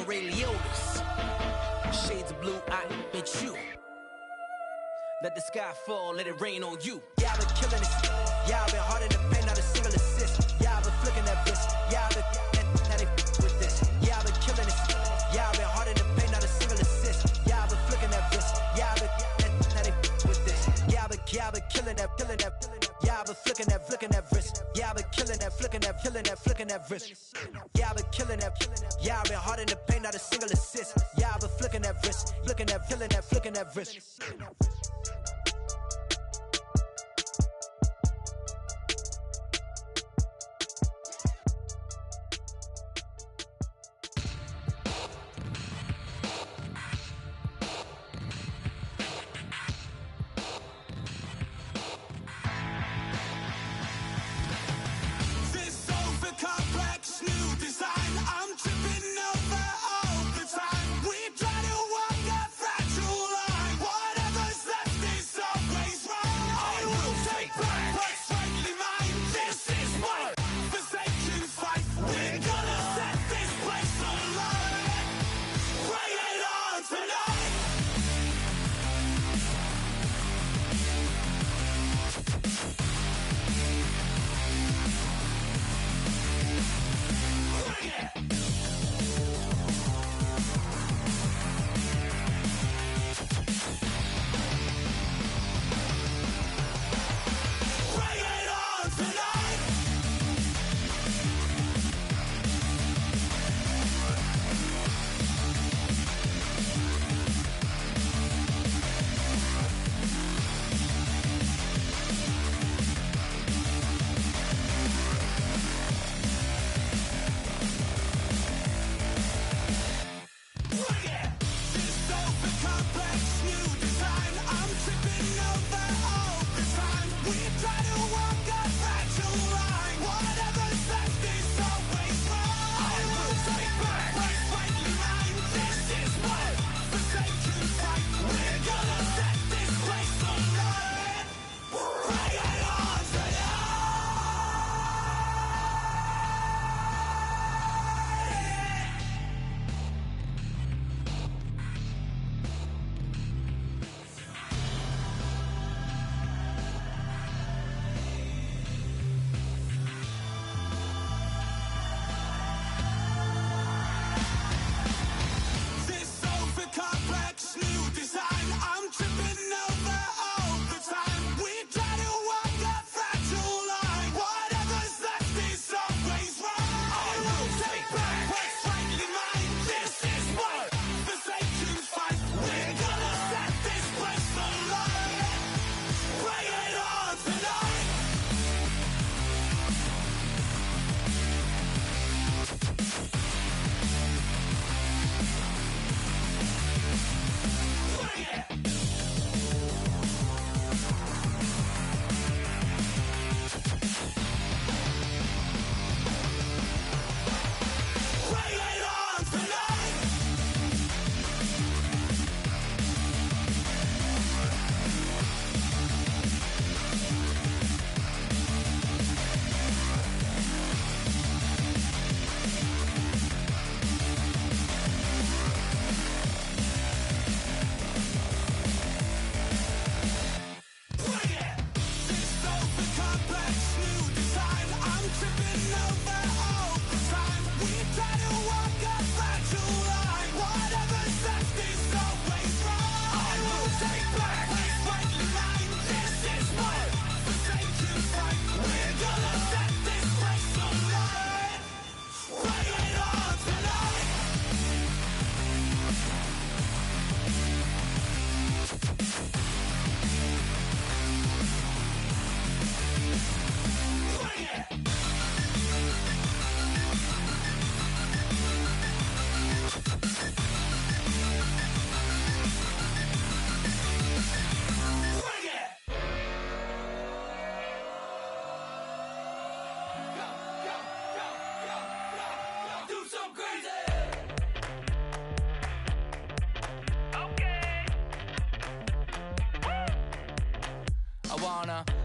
Ray Liotta's. Shades of blue, I bet you. Let the sky fall, let it rain on you. Yeah, I've been killing this. Yeah, I've been hard in the paint, not a single assist. Yeah, I've been flicking that wrist. Yeah, I've been now they with this. Yeah, I've been killing this. Yeah, I've been hard in the paint, not a single assist. Yeah, I've been flicking that wrist. Yeah, I've been now they with this. Yeah, I've been killing that, killing that. Yeah, I've been flicking that wrist. Yeah, I've been killing that, flicking that, flicking that wrist. Yeah, I've been killing that. Yeah, I've been hard in the paint, not a single assist. Yeah, I've been flicking that wrist, flicking that, flicking that wrist.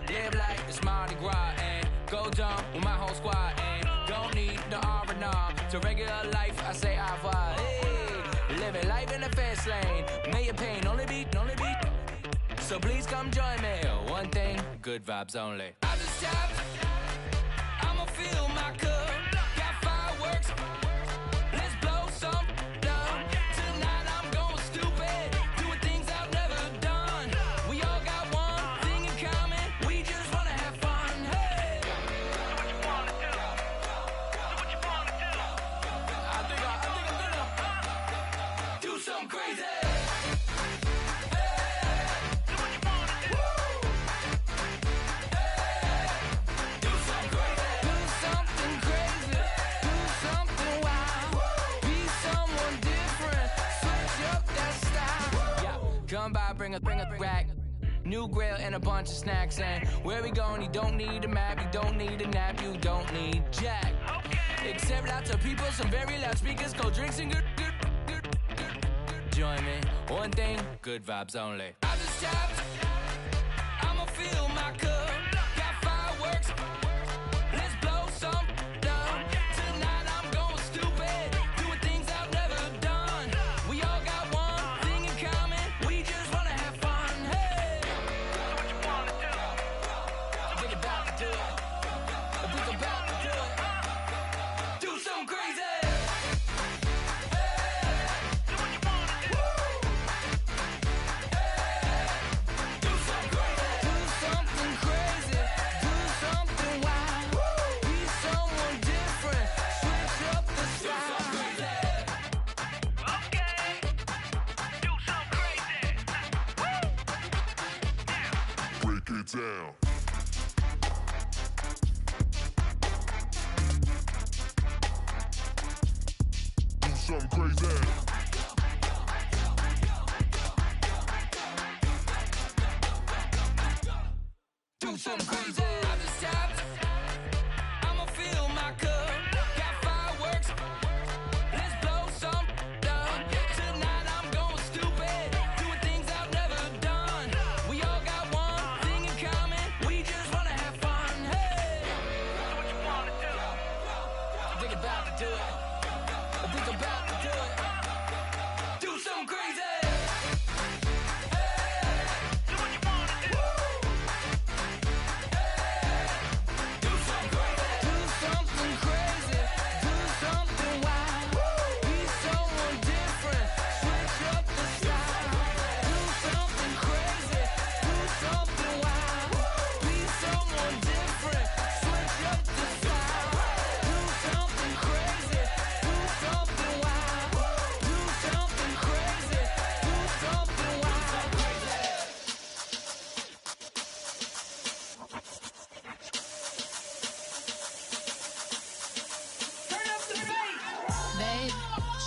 Live like it's Mardi Gras and go jump with my whole squad and don't need the R&R to regular life. I say I vibe. Hey. in the fast lane. May your pain only be. So please come join me. One thing, good vibes only. I just stopped. I'ma fill my cup. Got fireworks. Let's blow some down. Tonight I'm going stupid. Doing things I've never done. We all got one thing in common. We just wanna have fun. Hey. So what you wanna do? I think I'm gonna do something crazy. Come by, bring a rack. New grill and a bunch of snacks. And where we going, you don't need a map. You don't need a nap. You don't need jack. Except lots of people, some very loud speakers, cold drinks and good. Join me. One thing, good vibes only. I just stopped. I'ma fill my cup. Got fireworks. Let's blow some down. Tonight I'm going stupid. Doing things I've never done. We all got one thing in common. We just wanna have fun. Hey. So what you wanna do? I think about to do it. I think about to do it. Do something crazy. Down. Do something crazy. Do something crazy. I just stopped. I'ma fill my cup. Got fireworks. Let's blow some down. Tonight I'm going stupid. Doing things I've never done. We all got one thing in common. We just wanna have fun. Hey. So what you wanna do? I think about to do it. I think about to do it. Do something crazy.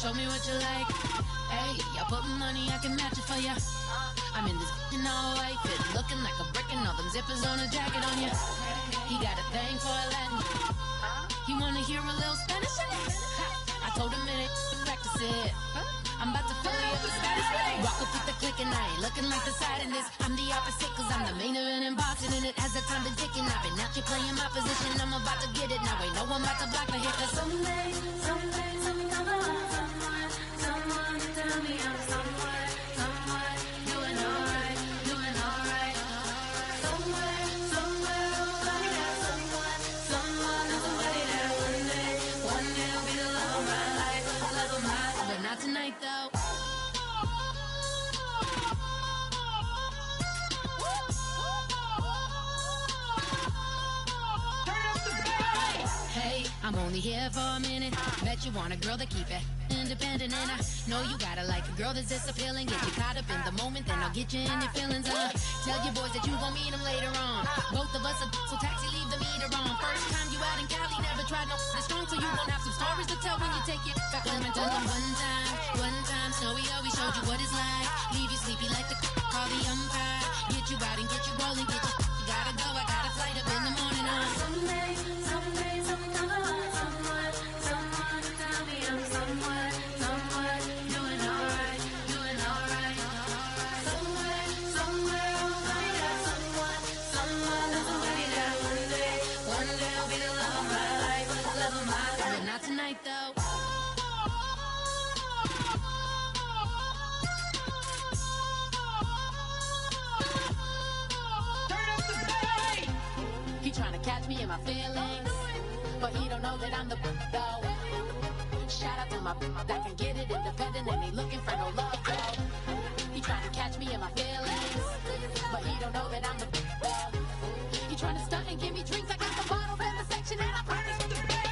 Show me what you like. Hey, I put money, I can match it for ya. I'm in this in all white fit, looking like a brick and all them zippers on a jacket on ya. He got a thing for a Latin. He wanna hear a little Spanish in it. I told him it ain't to practice it. I'm about to fill you up the status. Walk up with the click and I ain't looking like the side in this. I'm the opposite cause I'm the main event and boxing in it. As the time been ticking, I've been out here playing my position. I'm about to get it now, ain't no one about to block the hit. Cause someday, something come along. Someone tell me I'm someone doing alright. Somewhere, somebody that someone that one day will be the love of my life, but not tonight though. Hey, I'm only here for a minute. Bet you want a girl to keep it independent, and I know you gotta like a girl that's disappealing. Get you caught up in the moment, then I'll get you in your feelings. Tell your boys that you gon' meet them later on. Both of us are so taxi, leave the meter on. First time you out in Cali, never tried no this strong, so you gon' have some stories to tell when you take it back home and tell them one time, Snowy always showed you what it's like. Leave you sleepy like the call the umpire. Get you out and get you rolling, get you gotta go. I got a flight up in the morning on someday, something come along. Someone tell me I'm someone doing alright. Somewhere, I'll find out someone that one day will be the love of my life, but not tonight though. my feelings, but he don't know that I'm the though. Shout out to my that can get it independent and ain't looking for no love though. He trying to catch me in my feelings, but he don't know that I'm the though. He trying to stunt and give me drinks. I got the bottles in the section and I promise to pay.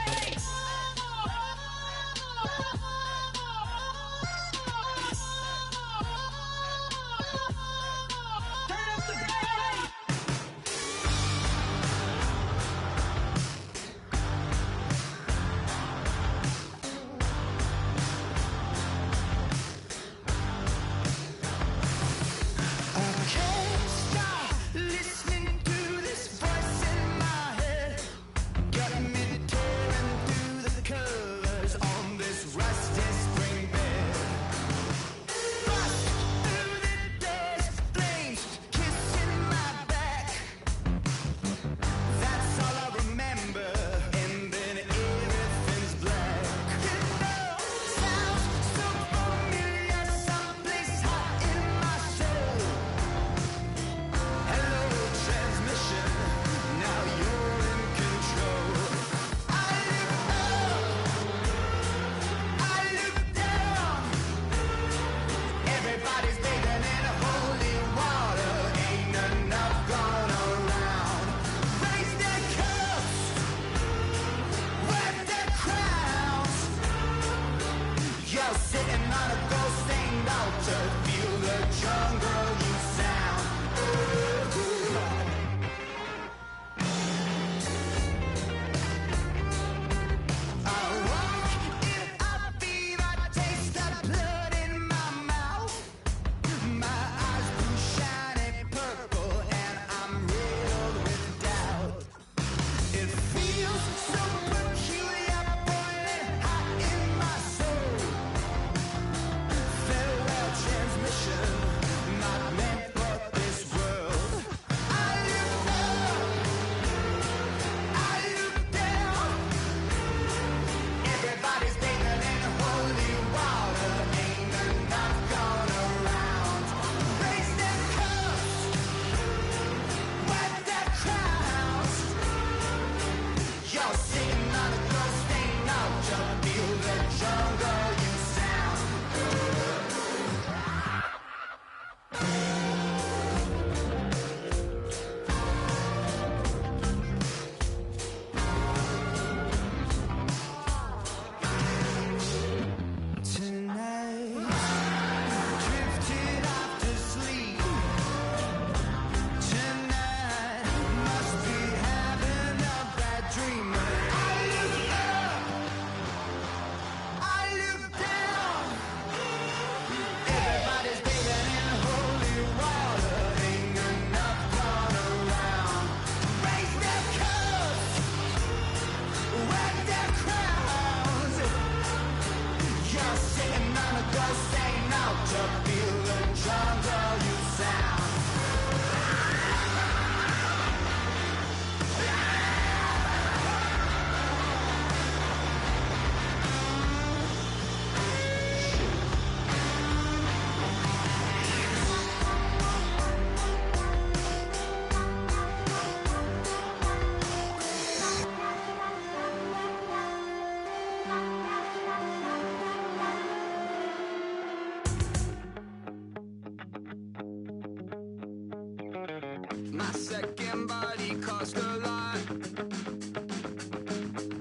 My second body cost a lot.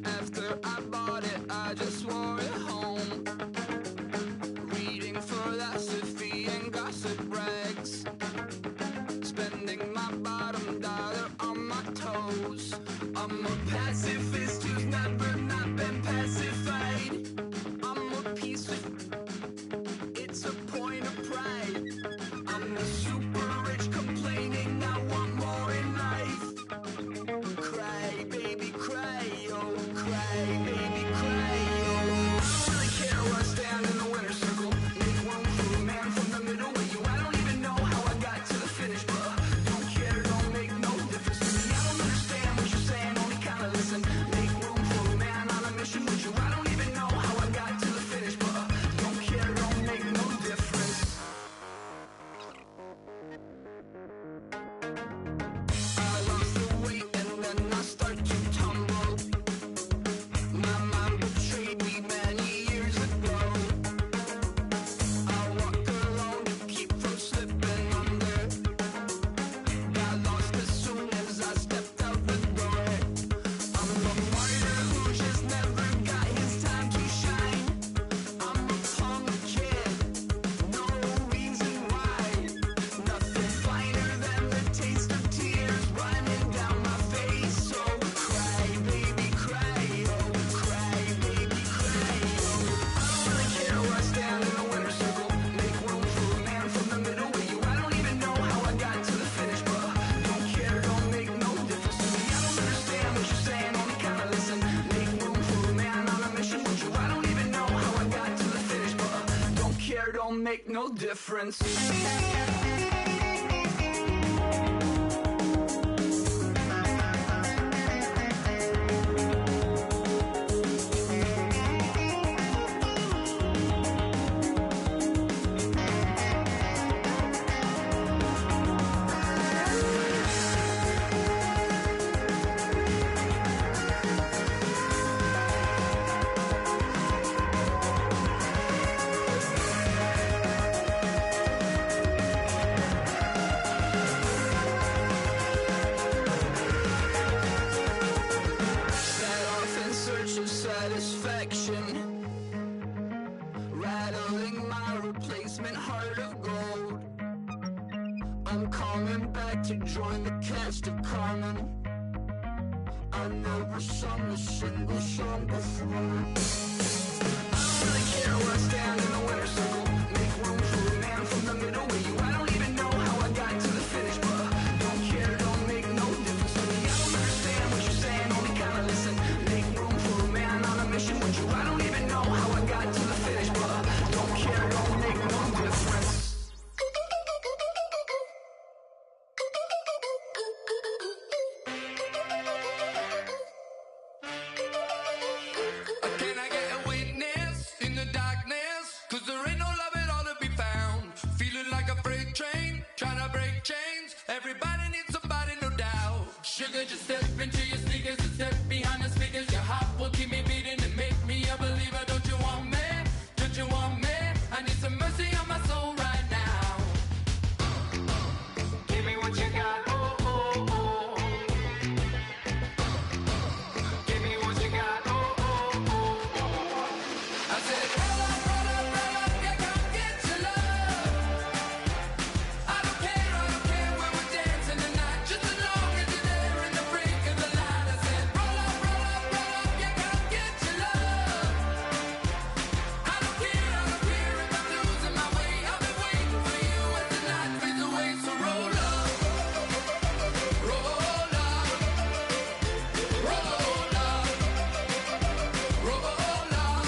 After I bought it, I just wore it home. Reading philosophy and gossip rags. Spending my bottom dollar on my toes. I'm a pacifist who's never not been pacified. I'm a piece of... It's a point of pride. I'm the super rich complaining I want more in life. Cry, baby, care, don't make no difference. Rattling my replacement heart of gold. I'm coming back to join the cast of Carmen. I never sung a single song before. I don't really care where I stand in the winner's circle. Make room for a man from the middle with you. I don't even know how I got to the finish, but don't care, don't make no difference to me. I don't understand what you're saying, only kinda listen. Make room for a man on a mission with you. I don't even know how I got to the finish, but don't care, don't make no difference. Can I get a witness in the darkness? 'Cause there ain't no love at all to be found. Feeling like a freight train, trying to break chains. Everybody needs somebody, no doubt. Sugar, just step into your sneakers and step behind the speakers. Your heart will keep me beating and make me a believer. Don't you want me? Don't you want me? I need some mercy on my soul right now. Give me what you got, oh, oh, oh. Give me what you got, oh, oh, oh. I said, roll up, yeah, come get your love. I don't care where we're dancing tonight, just as long as you're there in the break of the light. I said, roll up, yeah, come get your love. I don't care if I'm losing my way. I've been waiting for you as the night fades away. So roll up, roll up, roll up, roll up.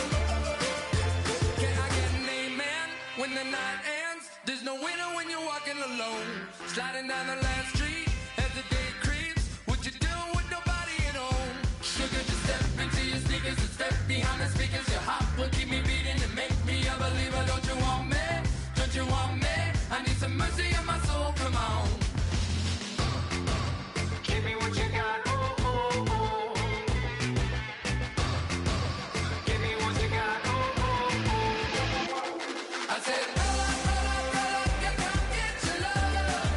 Can I get an amen when the night ends? There's no winner when you're walking alone. Sliding down the last street as the day creeps. What you doing with nobody at home? Sugar, just step into your sneakers and step behind the speakers. Your heart will keep me beating and make me a believer. Don't you want me? Don't you want me? I need some mercy on my soul, come on. Give me what you got, oh, oh, oh. Give me what you got, oh, oh, oh. I said, roll up, yeah, come get your love.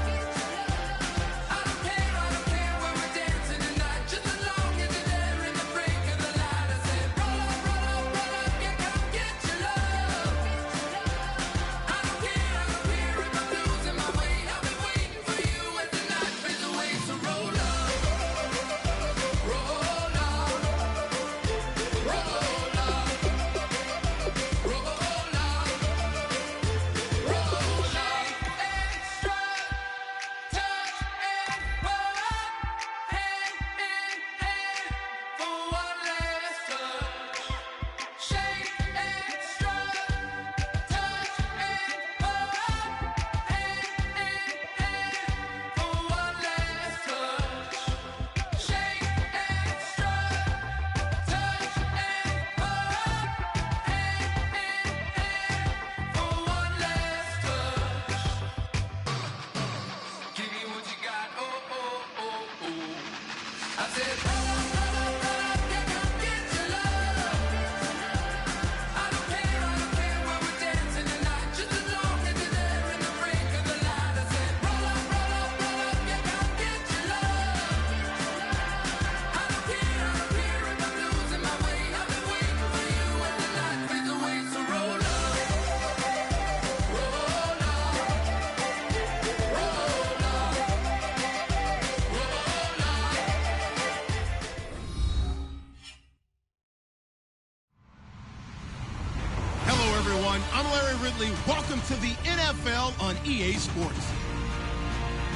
I don't care where we're dancing tonight, just as long as you're there in the break of the light. I said, roll up, yeah, come get your love. I don't care if I'm losing my way. I've been waiting for you as the night fades away. So roll up, roll up, roll up, roll up. Extra touch and pull up, hand in hand for one last touch. Shake extra touch and pull up, hand in hand for one last touch. Shake extra touch and pull up, hand in hand for one last touch. Give me what you got, oh, oh, oh, oh. I said, roll up, yeah, come get your love. I don't care where we're dancing tonight, just as long as you're there in the break of the light. I said, roll up, yeah, come get your love. I don't care if I'm losing my way. I've been waiting for you as the night fades away. So roll up, roll up, roll up, roll up. Hello, everyone. I'm Larry Ridley. Welcome to the NFL on EA Sports.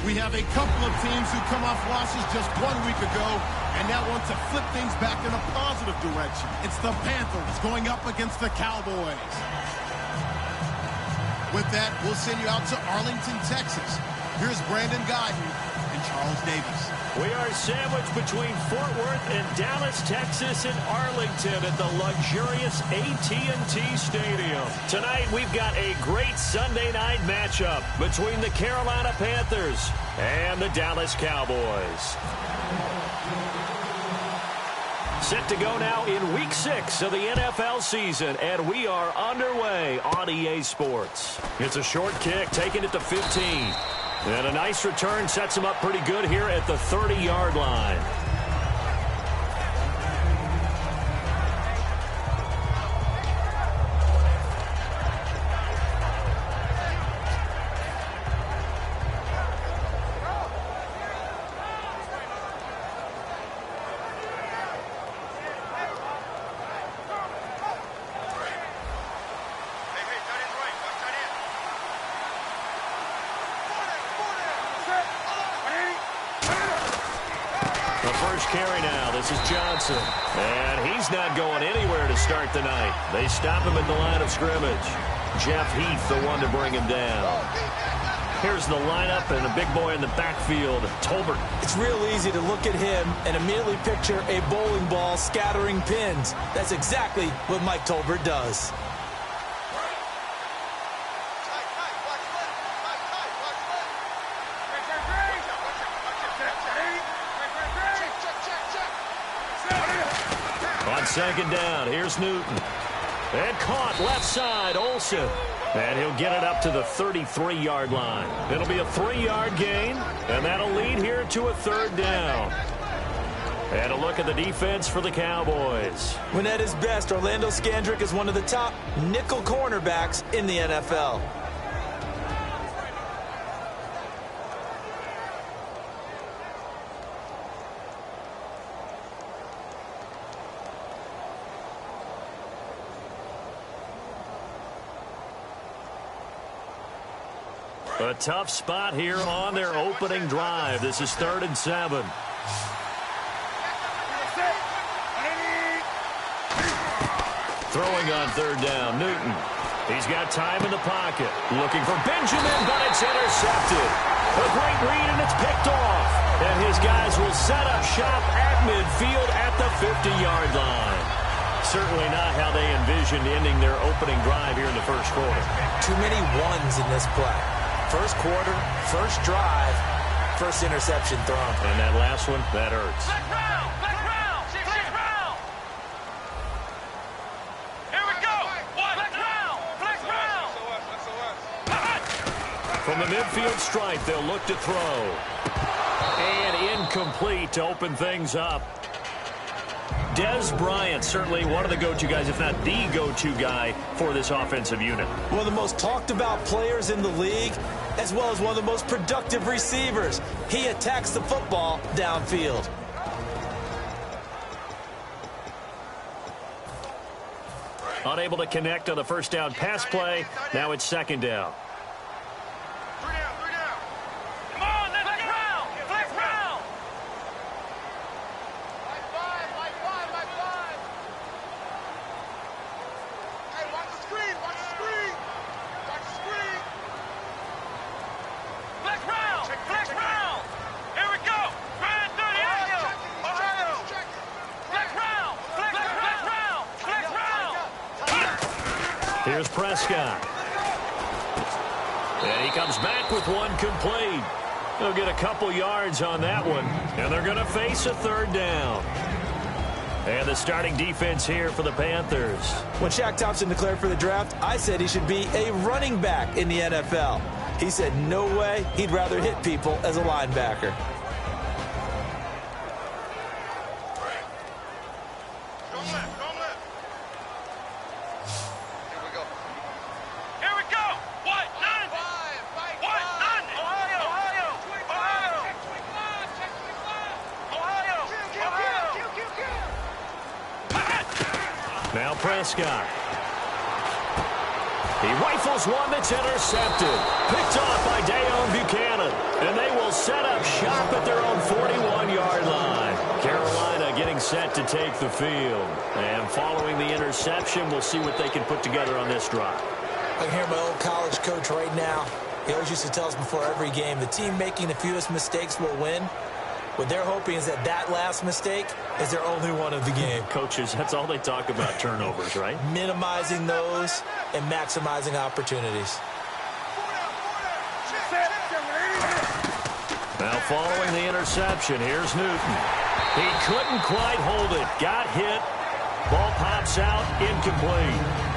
We have a couple of teams who come off losses just 1 week ago and now want to flip things back in a positive direction. It's the Panthers going up against the Cowboys. With that, we'll send you out to Arlington, Texas. Here's Brandon Guyton and Charles Davis. We are sandwiched between Fort Worth and Dallas, Texas, and Arlington at the luxurious AT&T Stadium. Tonight, we've got a great Sunday night matchup between the Carolina Panthers and the Dallas Cowboys. Set to go now in Week 6 of the NFL season, and we are underway on EA Sports. It's a short kick, taking it to 15. And a nice return sets him up pretty good here at the 30-yard line. Carry now. This is Johnson. And he's not going anywhere to start the night. They stop him at the line of scrimmage. Jeff Heath, the one to bring him down. Here's the lineup and a big boy in the backfield, Tolbert. It's real easy to look at him and immediately picture a bowling ball scattering pins. That's exactly what Mike Tolbert does. On second down, here's Newton. And caught left side, Olsen. And he'll get it up to the 33-yard line. It'll be a 3-yard gain, and that'll lead here to a third down. And a look at the defense for the Cowboys. When at his best, Orlando Scandrick is one of the top nickel cornerbacks in the NFL. A tough spot here on their opening drive. This is 3rd and 7. Throwing on 3rd down, Newton. He's got time in the pocket. Looking for Benjamin, but it's intercepted. A great read, and it's picked off. And his guys will set up shop at midfield at the 50-yard line. Certainly not how they envisioned ending their opening drive here in the first quarter. Too many ones in this play. First quarter, first drive, first interception thrown. And that last one, that hurts. Black round! Black round! Black round! Here we go! Black round! Black round! From the midfield stripe, they'll look to throw. And incomplete to open things up. Des Bryant, certainly one of the go-to guys, if not the go-to guy for this offensive unit. One of the most talked about players in the league, as well as one of the most productive receivers. He attacks the football downfield. Unable to connect on the first down pass play. Now it's 2nd down. Come on, let's black round! Black round! Hey, watch the screen! Watch the screen! Watch the screen! Black round! Black round! Here we go! Grand 30! Ohio! Black round! Black round! Black round! Here's Prescott. And he comes back with one complete. They'll get a couple yards on that one. And they're going to face a 3rd down. And the starting defense here for the Panthers. When Shaq Thompson declared for the draft, I said he should be a running back in the NFL. He said no way, he'd rather hit people as a linebacker. Here we go! What? None! What? None! Ohio! Now Prescott. He rifles one that's intercepted. Picked off by Dayon Buchanan. And they will set up shop at their own 41-yard line. Carolina getting set to take the field. And following the interception, we'll see what they can put together on this drive. I can hear my old college coach right now. He always used to tell us before every game, the team making the fewest mistakes will win. What they're hoping is that last mistake is their only one of the game. Coaches, that's all they talk about, turnovers, right? Minimizing those and maximizing opportunities. Now following the interception, here's Newton. He couldn't quite hold it. Got hit. Ball pops out, incomplete.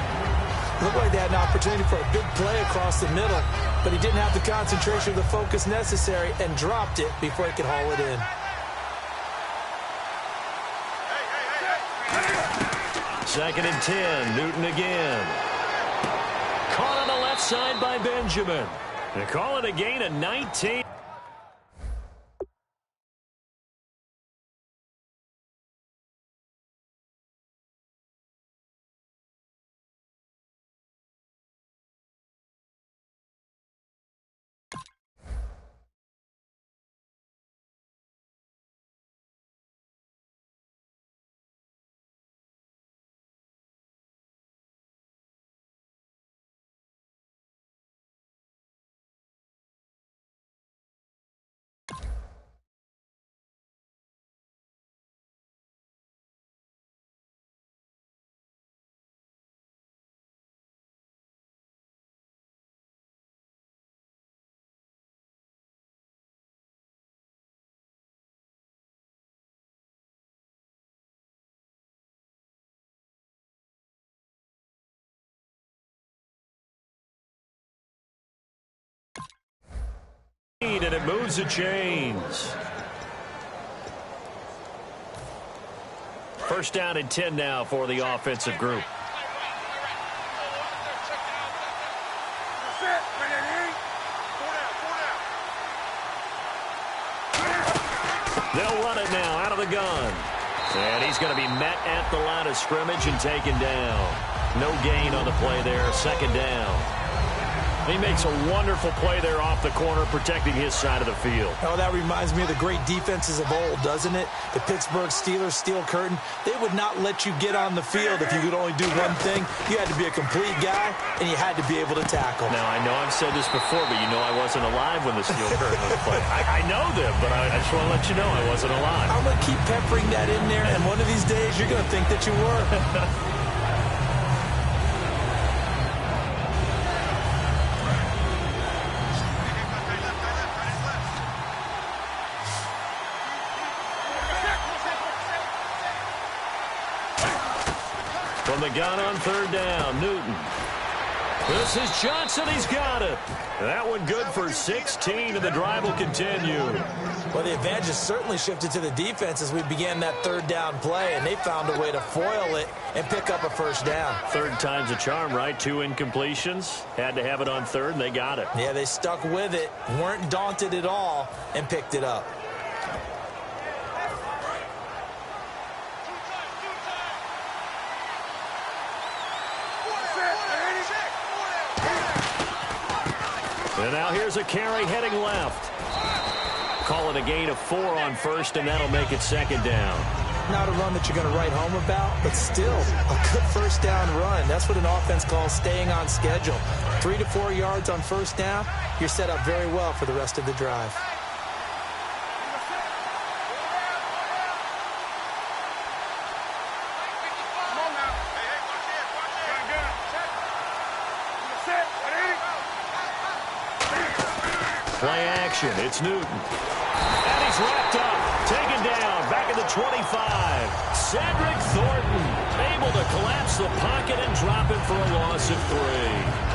Looked like they had an opportunity for a big play across the middle, but he didn't have the concentration or the focus necessary and dropped it before he could haul it in. Second and 10, Newton again. Caught on the left side by Benjamin. They call it a gain of 19. And it moves the chains. First down and 10 now for the offensive group. They'll run it now out of the gun. And he's going to be met at the line of scrimmage and taken down. No gain on the play there. Second down. He makes a wonderful play there off the corner, protecting his side of the field. Oh, that reminds me of the great defenses of old, doesn't it? The Pittsburgh Steelers, Steel Curtain. They would not let you get on the field if you could only do one thing. You had to be a complete guy, and you had to be able to tackle. Now, I know I've said this before, but you know I wasn't alive when the Steel Curtain was played. I know them, but I just want to let you know I wasn't alive. I'm going to keep peppering that in there, and one of these days you're going to think that you were. From the gun on third down, Newton. This is Johnson. He's got it. That one good for 16, and the drive will continue. Well, the advantage has certainly shifted to the defense as we began that third down play, and they found a way to foil it and pick up a first down. Third time's a charm, right? 2 incompletions. Had to have it on third, and they got it. Yeah, they stuck with it, weren't daunted at all, and picked it up. And now here's a carry heading left. Call it a gain of 4 on first, and that'll make it second down. Not a run that you're going to write home about, but still a good first down run. That's what an offense calls staying on schedule. 3 to 4 yards on first down, you're set up very well for the rest of the drive. Play action. It's Newton. And he's wrapped up. Taken down. Back at the 25. Cedric Thornton able to collapse the pocket and drop it for a loss of 3.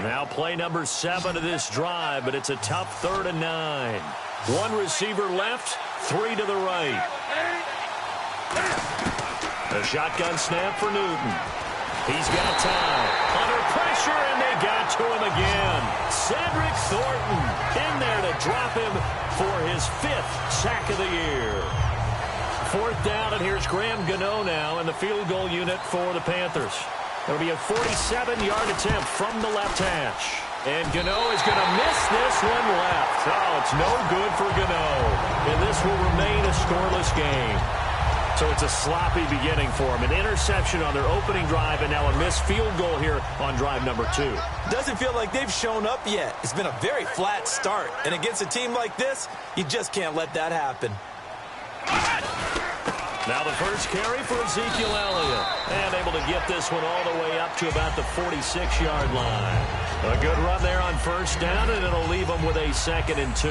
Now play number 7 of this drive, but it's a tough 3rd and 9. 1 receiver left, 3 to the right. A shotgun snap for Newton. He's got time. Under pressure, and they got to him again. Cedric Thornton in there to drop him for his 5th sack of the year. 4th down, and here's Graham Gano now in the field goal unit for the Panthers. It'll be a 47-yard attempt from the left hash. And Gano is going to miss this one left. Oh, it's no good for Gano. And this will remain a scoreless game. So it's a sloppy beginning for him. An interception on their opening drive, and now a missed field goal here on drive number 2. Doesn't feel like they've shown up yet. It's been a very flat start. And against a team like this, you just can't let that happen. Now the first carry for Ezekiel Elliott. And able to get this one all the way up to about the 46-yard line. A good run there on first down, and it'll leave them with a 2nd and 2.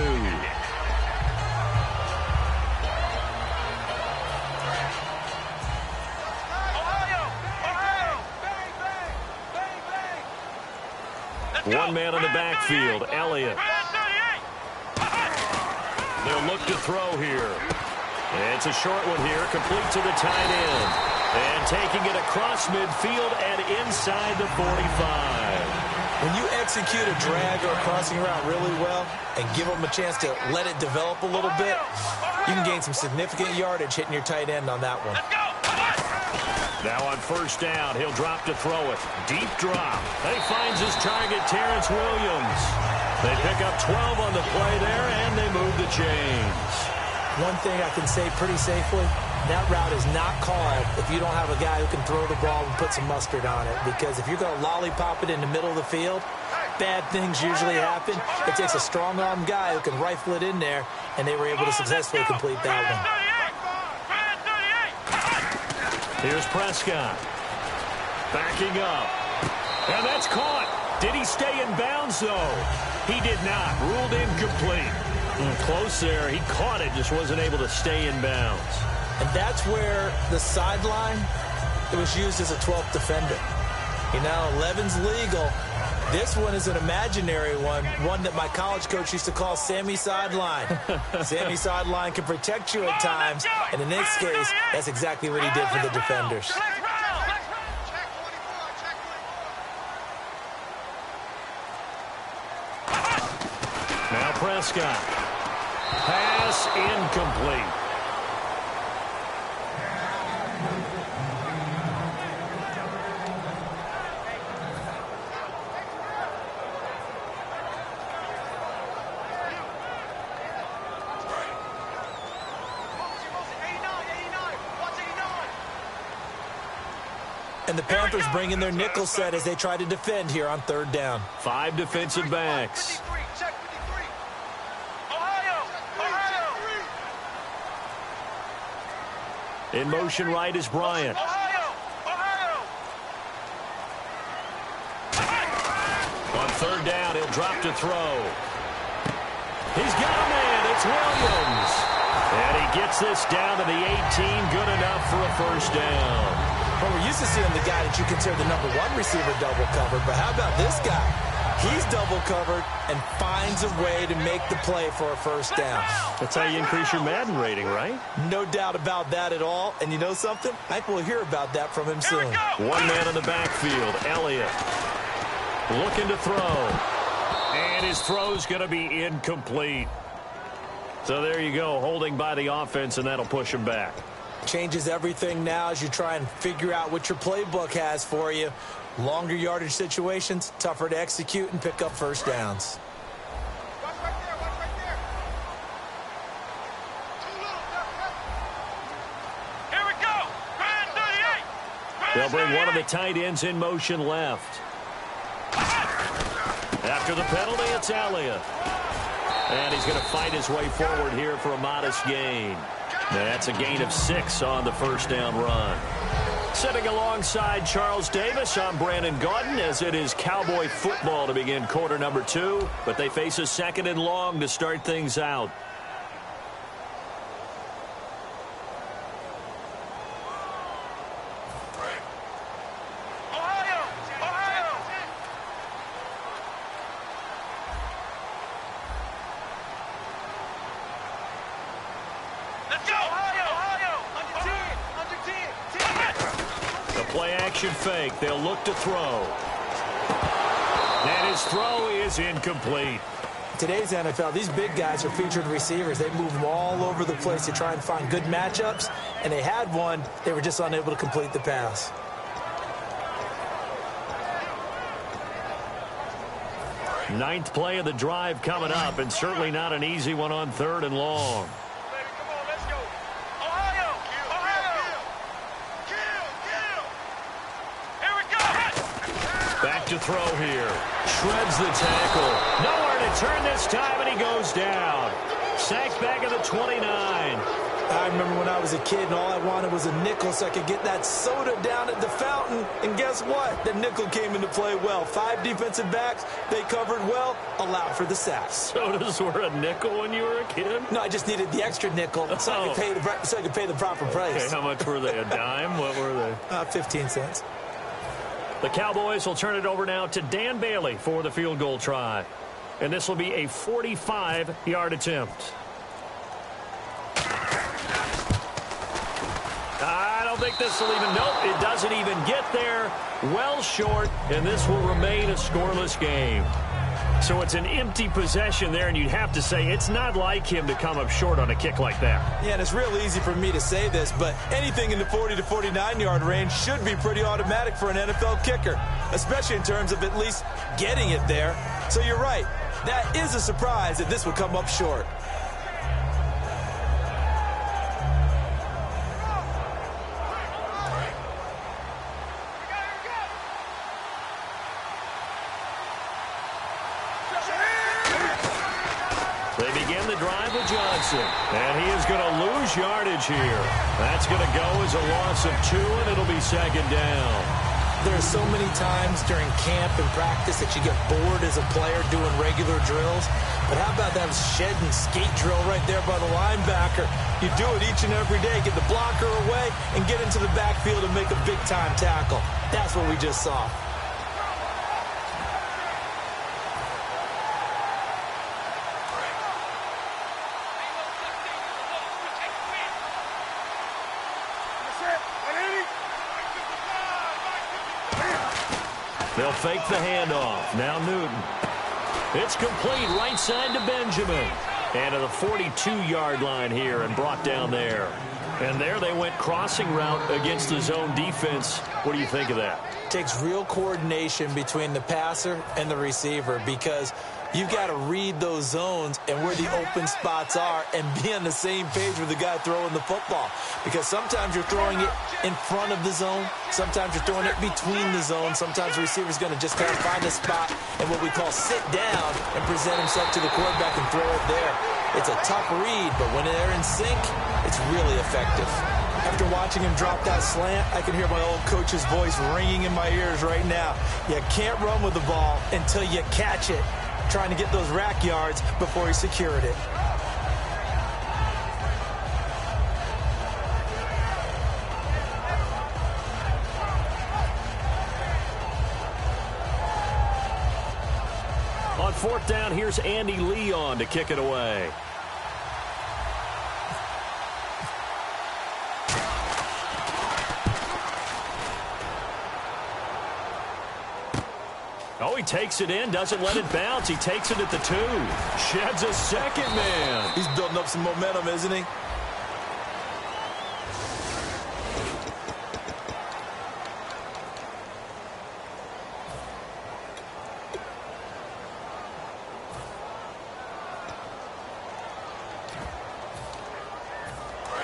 One man in the backfield, Elliott. They'll look to throw here. It's a short one here, complete to the tight end. And taking it across midfield and inside the 45. When you execute a drag or a crossing route really well and give them a chance to let it develop a little bit, you can gain some significant yardage hitting your tight end on that one. Now on first down, he'll drop to throw it. Deep drop. And he finds his target, Terrence Williams. They pick up 12 on the play there, and they move the chains. One thing I can say pretty safely, that route is not called if you don't have a guy who can throw the ball and put some mustard on it. Because if you're going to lollipop it in the middle of the field, bad things usually happen. It takes a strong-arm guy who can rifle it in there, and they were able to successfully complete that one. Here's Prescott. Backing up. And that's caught. Did he stay in bounds, though? He did not. Ruled incomplete. Close there. He caught it, just wasn't able to stay in bounds. And that's where the sideline, it was used as a 12th defender. You know, 11's legal. This one is an imaginary one that my college coach used to call Sammy Sideline. Sammy Sideline can protect you at times, and in this case, that's exactly what he did for the defenders. Now Prescott. Pass incomplete. And the Panthers bring in their nickel set as they try to defend here on third down. 5 defensive backs. In motion right is Bryant. On third down, he'll drop to throw. He's got a man. It's Williams. And he gets this down to the 18. Good enough for a first down. Well, we're used to seeing the guy that you consider the number 1 receiver double covered. But how about this guy? He's double covered and finds a way to make the play for a first down. That's how you increase your Madden rating, right? No doubt about that at all. And you know something? I think we'll hear about that from him soon. One man in the backfield, Elliott. Looking to throw. And his throw's going to be incomplete. So there you go, holding by the offense, and that'll push him back. Changes everything now as you try and figure out what your playbook has for you. Longer yardage situations, tougher to execute and pick up first downs. Watch right there, watch right there. Too little, Here we go. Grand 38. They'll bring one of the tight ends in motion left. After the penalty, it's Elliott. And he's going to fight his way forward here for a modest gain. That's a gain of 6 on the first down run. Sitting alongside Charles Davis, I'm Brandon Gaudin, as it is Cowboy football to begin quarter number 2. But they face a 2nd and long to start things out. Play action fake. They'll look to throw. And his throw is incomplete. Today's NFL, these big guys are featured receivers. They move them all over the place to try and find good matchups, and they had one. They were just unable to complete the pass. Ninth play of the drive coming up, and certainly not an easy one on 3rd and long. Come on, let's go. Ohio! Ohio! Kill! Here we go! Back to throw here. Shreds the tackle. Nowhere to turn this time, and he goes down. Sacked back at the 29. I remember when I was a kid and all I wanted was a nickel so I could get that soda down at the fountain. And guess what? The nickel came into play well. 5 defensive backs, they covered well, allowed for the sacks. Sodas were a nickel when you were a kid? No, I just needed the extra nickel so I could pay the proper price. Okay, how much were they? A dime? What were they? 15 cents. The Cowboys will turn it over now to Dan Bailey for the field goal try. And this will be a 45-yard attempt. I don't think this will even, nope, it doesn't even get there. Well short, and this will remain a scoreless game. So it's an empty possession there, and you'd have to say it's not like him to come up short on a kick like that. Yeah, and it's real easy for me to say this, but anything in the 40 to 49-yard range should be pretty automatic for an NFL kicker, especially in terms of at least getting it there. So you're right. That is a surprise that this would come up short. They begin the drive with Johnson, and he is going to lose yardage here. That's going to go as a loss of 2, and it'll be 2nd down. There are so many times during camp and practice that you get bored as a player doing regular drills. But how about that shed and skate drill right there by the linebacker? You do it each and every day. Get the blocker away and get into the backfield and make a big-time tackle. That's what we just saw. They'll fake the handoff. Now Newton. It's complete right side to Benjamin. And to the 42-yard line here and brought down there. And there they went crossing route against the zone defense. What do you think of that? Takes real coordination between the passer and the receiver because you've got to read those zones and where the open spots are and be on the same page with the guy throwing the football. Because sometimes you're throwing it in front of the zone. Sometimes you're throwing it between the zones. Sometimes the receiver's going to just kind of find a spot and what we call sit down and present himself to the quarterback and throw it there. It's a tough read, but when they're in sync, it's really effective. After watching him drop that slant, I can hear my old coach's voice ringing in my ears right now. You can't run with the ball until you catch it. Trying to get those rack yards before he secured it. On 4th down, here's Andy Leon to kick it away. Oh, he takes it in, doesn't let it bounce. He takes it at the 2. Sheds a second man. He's building up some momentum, isn't he?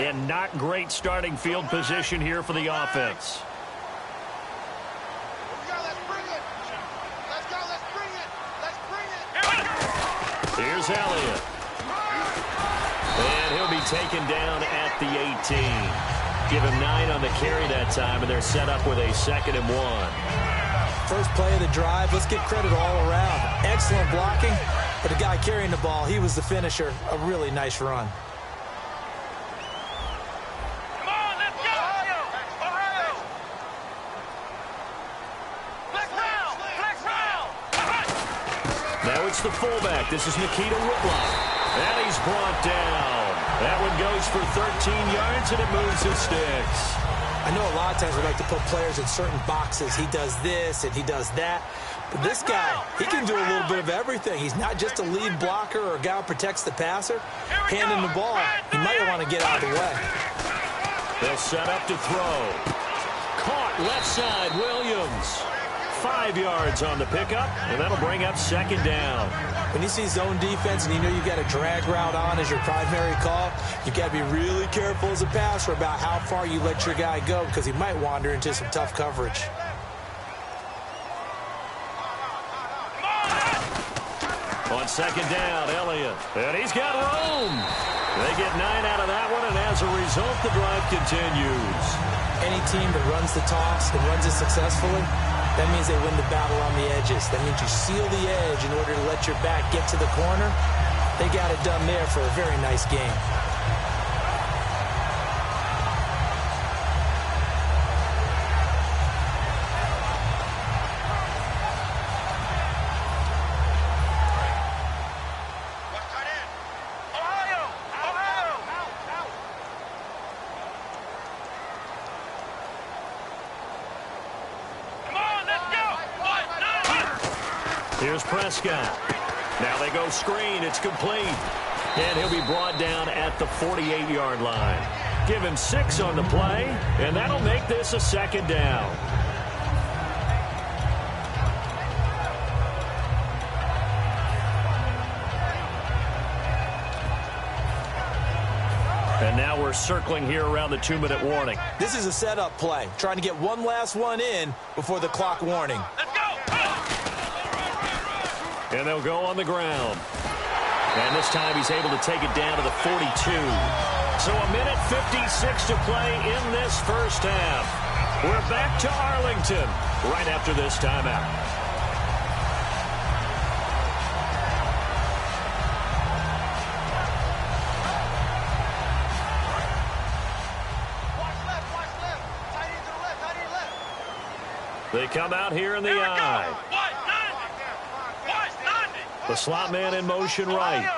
And not great starting field position here for the offense. Here's Elliott. And he'll be taken down at the 18. Give him 9 on the carry that time, and they're set up with a 2nd and 1. First play of the drive, let's give credit all around. Excellent blocking, but the guy carrying the ball, he was the finisher. A really nice run. Now it's the fullback. This is Nikita Whitlock. And he's brought down. That one goes for 13 yards, and it moves his sticks. I know a lot of times we like to put players in certain boxes. He does this and he does that. But this guy, he can do a little bit of everything. He's not just a lead blocker or a guy who protects the passer. Handing the ball, he might want to get out of the way. They'll set up to throw. Caught left side, Williams. 5 yards on the pickup, and that'll bring up second down. When you see zone defense and you know you've got a drag route on as your primary call, you've got to be really careful as a passer about how far you let your guy go because he might wander into some tough coverage. On second down, Elliott. And he's got room. They get 9 out of that one, and as a result, the drive continues. Any team that runs the toss and runs it successfully, that means they win the battle on the edges. That means you seal the edge in order to let your back get to the corner. They got it done there for a very nice game. Here's Prescott. Now they go screen. It's complete. And he'll be brought down at the 48-yard line. Give him 6 on the play, and that'll make this a second down. And now we're circling here around the 2-minute warning. This is a setup play, trying to get one last one in before the clock warning. Let's go! And they'll go on the ground. And this time he's able to take it down to the 42. So a minute 56 to play in this first half. We're back to Arlington right after this timeout. They come out here in the eye. The slot man in motion right.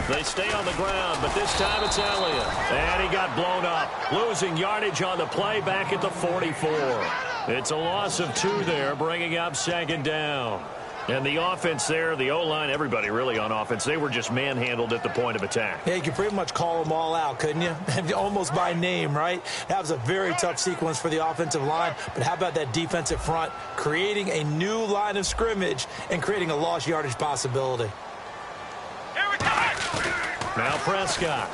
They stay on the ground, but this time it's Elliott. And he got blown up. Losing yardage on the play back at the 44. It's a loss of 2 there, bringing up second down. And the offense there, the O-line, everybody really on offense, they were just manhandled at the point of attack. Yeah, you could pretty much call them all out, couldn't you? Almost by name, right? That was a very tough sequence for the offensive line. But how about that defensive front creating a new line of scrimmage and creating a lost yardage possibility? Here we go! Now Prescott.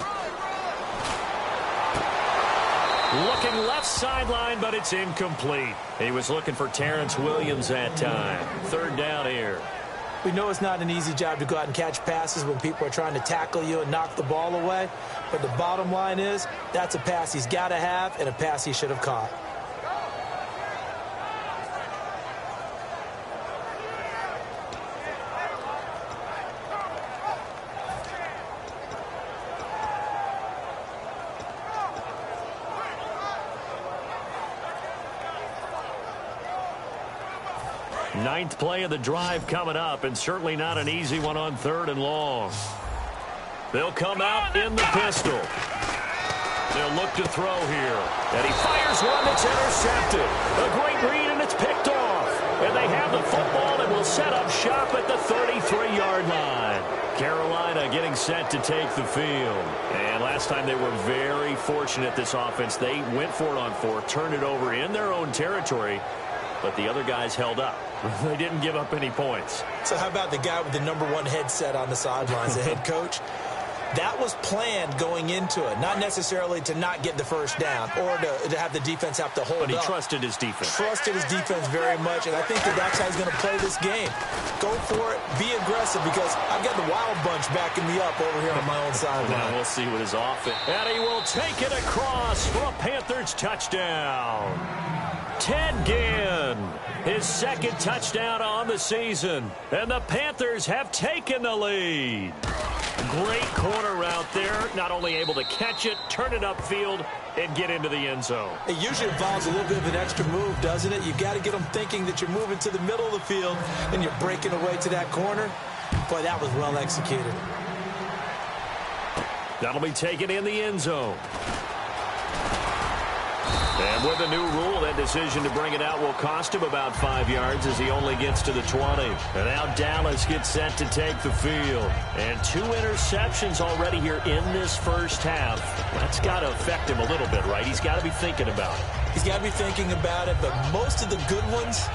Looking left sideline, but it's incomplete. He was looking for Terrence Williams that time. Third down here. We know it's not an easy job to go out and catch passes when people are trying to tackle you and knock the ball away. But the bottom line is, that's a pass he's got to have and a pass he should have caught. Ninth play of the drive coming up, and certainly not an easy one on 3rd and long. They'll come out in the pistol. They'll look to throw here. And he fires one that's intercepted. A great read, and it's picked off. And they have the football and will set up shop at the 33-yard line. Carolina getting set to take the field. And last time they were very fortunate, this offense. They went for it on 4, turned it over in their own territory, but the other guys held up. They didn't give up any points. So how about the guy with the #1 headset on the sidelines, the head coach? That was planned going into it, not necessarily to not get the first down or to have the defense have to hold up. But he trusted his defense. Trusted his defense very much, and I think that's how he's going to play this game. Go for it, be aggressive, because I've got the wild bunch backing me up over here on my own sideline. Now we'll see what his offense. And he will take it across for a Panthers touchdown. Ted Ginn, his second touchdown on the season. And the Panthers have taken the lead. Great corner route there. Not only able to catch it, turn it upfield, and get into the end zone. It usually involves a little bit of an extra move, doesn't it? You've got to get them thinking that you're moving to the middle of the field and you're breaking away to that corner. Boy, that was well executed. That'll be taken in the end zone. And with a new rule, that decision to bring it out will cost him about 5 yards as he only gets to the 20. And now Dallas gets set to take the field. And 2 interceptions already here in this first half. That's got to affect him a little bit, right? He's got to be thinking about it. He's got to be thinking about it, but most of the good ones,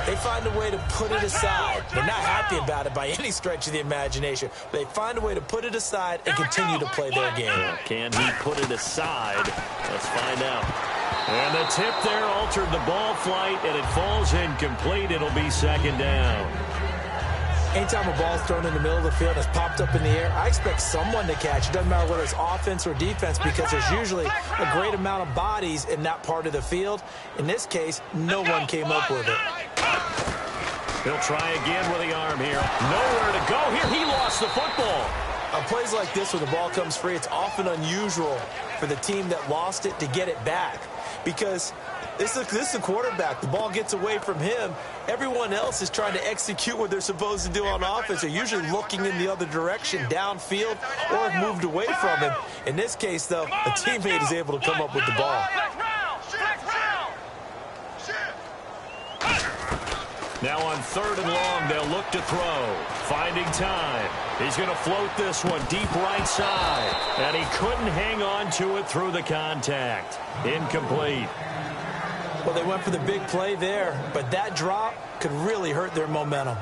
they find a way to put it aside. They're not happy about it by any stretch of the imagination. They find a way to put it aside and continue to play their game. Can he put it aside? Let's find out. And the tip there altered the ball flight, and it falls incomplete. It'll be second down. Anytime a ball's thrown in the middle of the field and it's popped up in the air, I expect someone to catch it. Doesn't matter whether it's offense or defense, because there's usually a great amount of bodies in that part of the field. In this case, no one came up with it. He'll try again with the arm here. Nowhere to go here. He lost the football. On plays like this where the ball comes free, it's often unusual for the team that lost it to get it back, because this is a quarterback. The ball gets away from him. Everyone else is trying to execute what they're supposed to do on offense. They're usually looking in the other direction, downfield, or have moved away from him. In this case, though, a teammate is able to come up with the ball. Now on 3rd and long, they'll look to throw. Finding time. He's going to float this one deep right side. And he couldn't hang on to it through the contact. Incomplete. Well, they went for the big play there, but that drop could really hurt their momentum.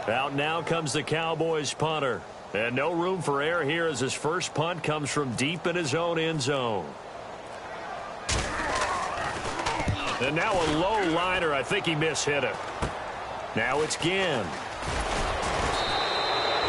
Out now comes the Cowboys punter. And no room for error here as his first punt comes from deep in his own end zone. And now a low liner. I think he mishit it. Now it's Ginn.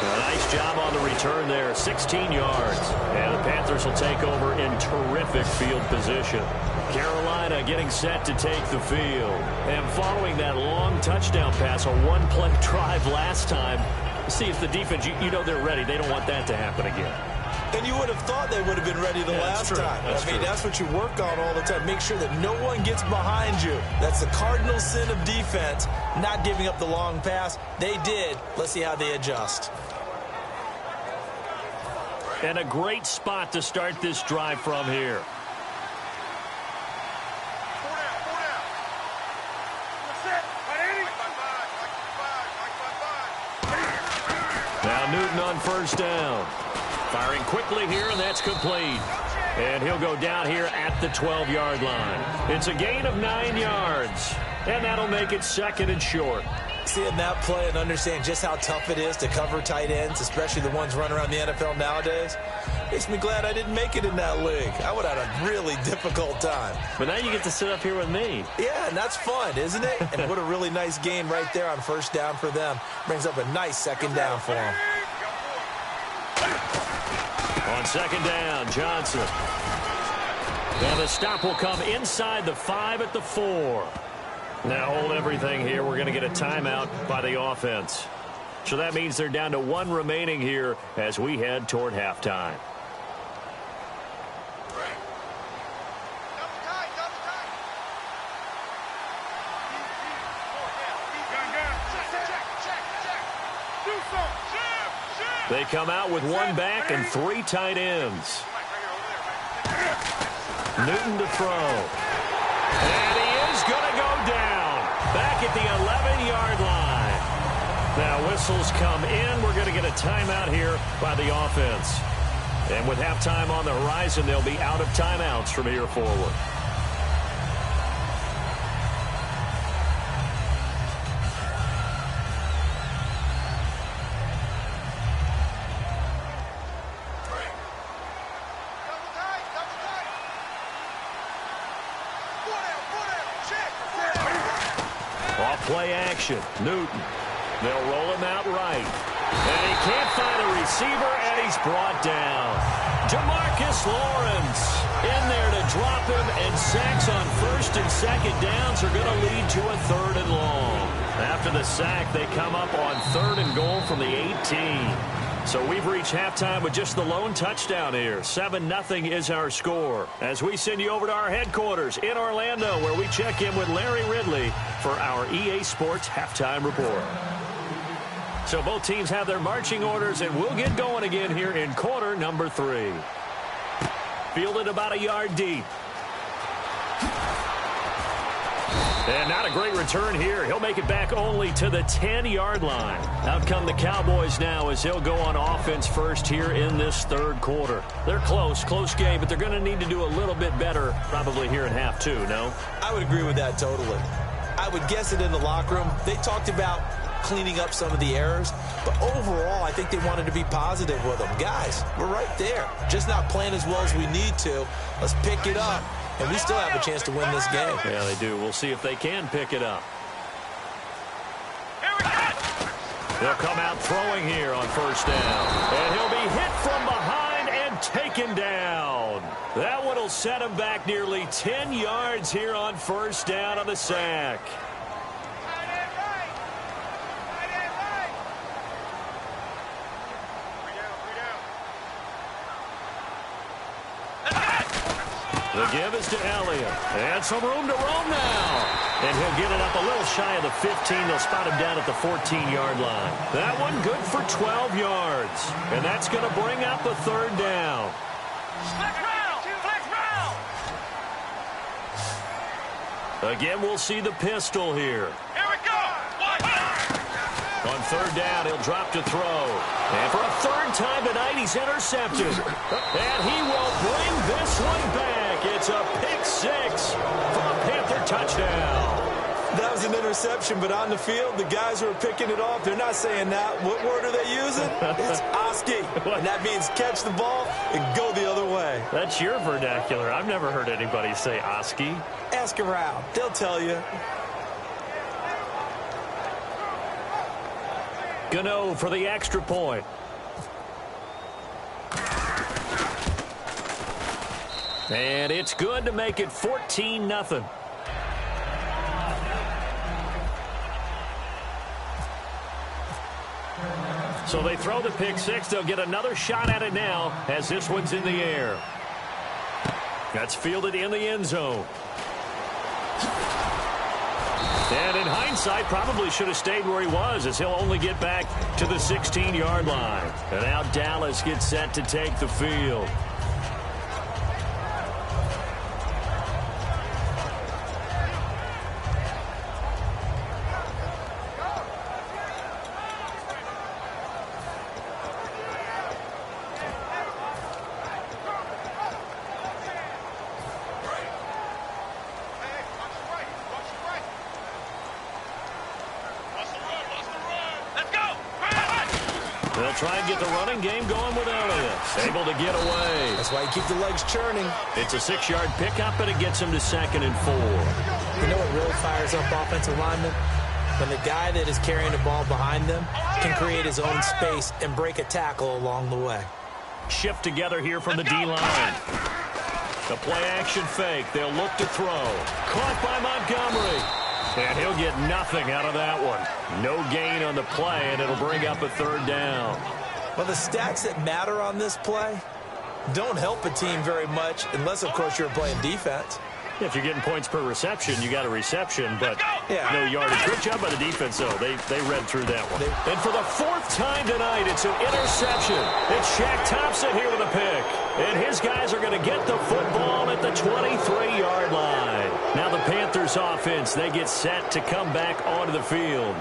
A nice job on the return there. 16 yards. And the Panthers will take over in terrific field position. Carolina getting set to take the field. And following that long touchdown pass, a one-play drive last time, see if the defense, you know they're ready. They don't want that to happen again. And you would have thought they would have been ready the last time. That's what you work on all the time. Make sure that no one gets behind you. That's the cardinal sin of defense, not giving up the long pass. They did. Let's see how they adjust. And a great spot to start this drive from here. Now Newton on first down. Firing quickly here, and that's complete. And he'll go down here at the 12-yard line. It's a gain of 9 yards, and that'll make it second and short. Seeing that play and understand just how tough it is to cover tight ends, especially the ones running around the NFL nowadays, makes me glad I didn't make it in that league. I would have had a really difficult time. But now you get to sit up here with me. Yeah, and that's fun, isn't it? And what a really nice gain right there on first down for them. Brings up a nice second down for them. On second down, Johnson. And the stop will come inside the 5 at the 4. Now hold everything here. We're going to get a timeout by the offense. So that means they're down to 1 remaining here as we head toward halftime. They come out with 1 back and 3 tight ends. Newton to throw. And he is going to go down. Back at the 11-yard line. Now whistles come in. We're going to get a timeout here by the offense. And with halftime on the horizon, they'll be out of timeouts from here forward. Play action. Newton. They'll roll him out right. And he can't find a receiver, and he's brought down. Demarcus Lawrence in there to drop him, and sacks on first and second downs are going to lead to a 3rd and long. After the sack, they come up on 3rd and goal from the 18. So we've reached halftime with just the lone touchdown here. 7-0 is our score. As we send you over to our headquarters in Orlando, where we check in with Larry Ridley for our EA Sports Halftime Report. So both teams have their marching orders, and we'll get going again here in quarter number 3. Fielded about a yard deep. And not a great return here. He'll make it back only to the 10-yard line. Out come the Cowboys now as he'll go on offense first here in this third quarter. They're close game, but they're going to need to do a little bit better probably here in half 2, no? I would agree with that totally. I would guess it in the locker room. They talked about cleaning up some of the errors, but overall, I think they wanted to be positive with them. Guys, we're right there. Just not playing as well as we need to. Let's pick it up. And we still have a chance to win this game. Yeah, they do. We'll see if they can pick it up. They'll come out throwing here on first down. And he'll be hit from behind and taken down. That one will set him back nearly 10 yards here on first down on the sack. The give is to Elliott. And some room to roam now. And he'll get it up a little shy of the 15. They'll spot him down at the 14-yard line. That one good for 12 yards. And that's going to bring up the third down. Flex round. Again, we'll see the pistol here. Here we go. On third down, he'll drop to throw. And for a third time tonight, he's intercepted. And he will bring this one back. It's a pick 6 for a Panther touchdown. That was an interception, but on the field, the guys who are picking it off, they're not saying that. What word are they using? It's Oski. And that means catch the ball and go the other way. That's your vernacular. I've never heard anybody say Oski. Ask around. They'll tell you. Gano for the extra point. And it's good to make it 14-0. So they throw the pick 6. They'll get another shot at it now as this one's in the air. That's fielded in the end zone. And in hindsight, probably should have stayed where he was, as he'll only get back to the 16-yard line. And now Dallas gets set to take the field. They'll try and get the running game going with Elliott. Able to get away. That's why you keep the legs churning. It's a 6-yard pickup, and it gets him to 2nd and 4. You know what really fires up offensive linemen? When the guy that is carrying the ball behind them can create his own space and break a tackle along the way. Shift together here from the D-line. The play-action fake. They'll look to throw. Caught by Montgomery. And he'll get nothing out of that one. No gain on the play, and it'll bring up a third down. Well, the stats that matter on this play don't help a team very much unless, of course, you're playing defense. If you're getting points per reception, you got a reception, but no yardage. Good job by the defense, though. They read through that one. And for the 4th time tonight, it's an interception. It's Shaq Thompson here with a pick. And his guys are going to get the football at the 23-yard line. Now the Panthers offense, they get set to come back onto the field.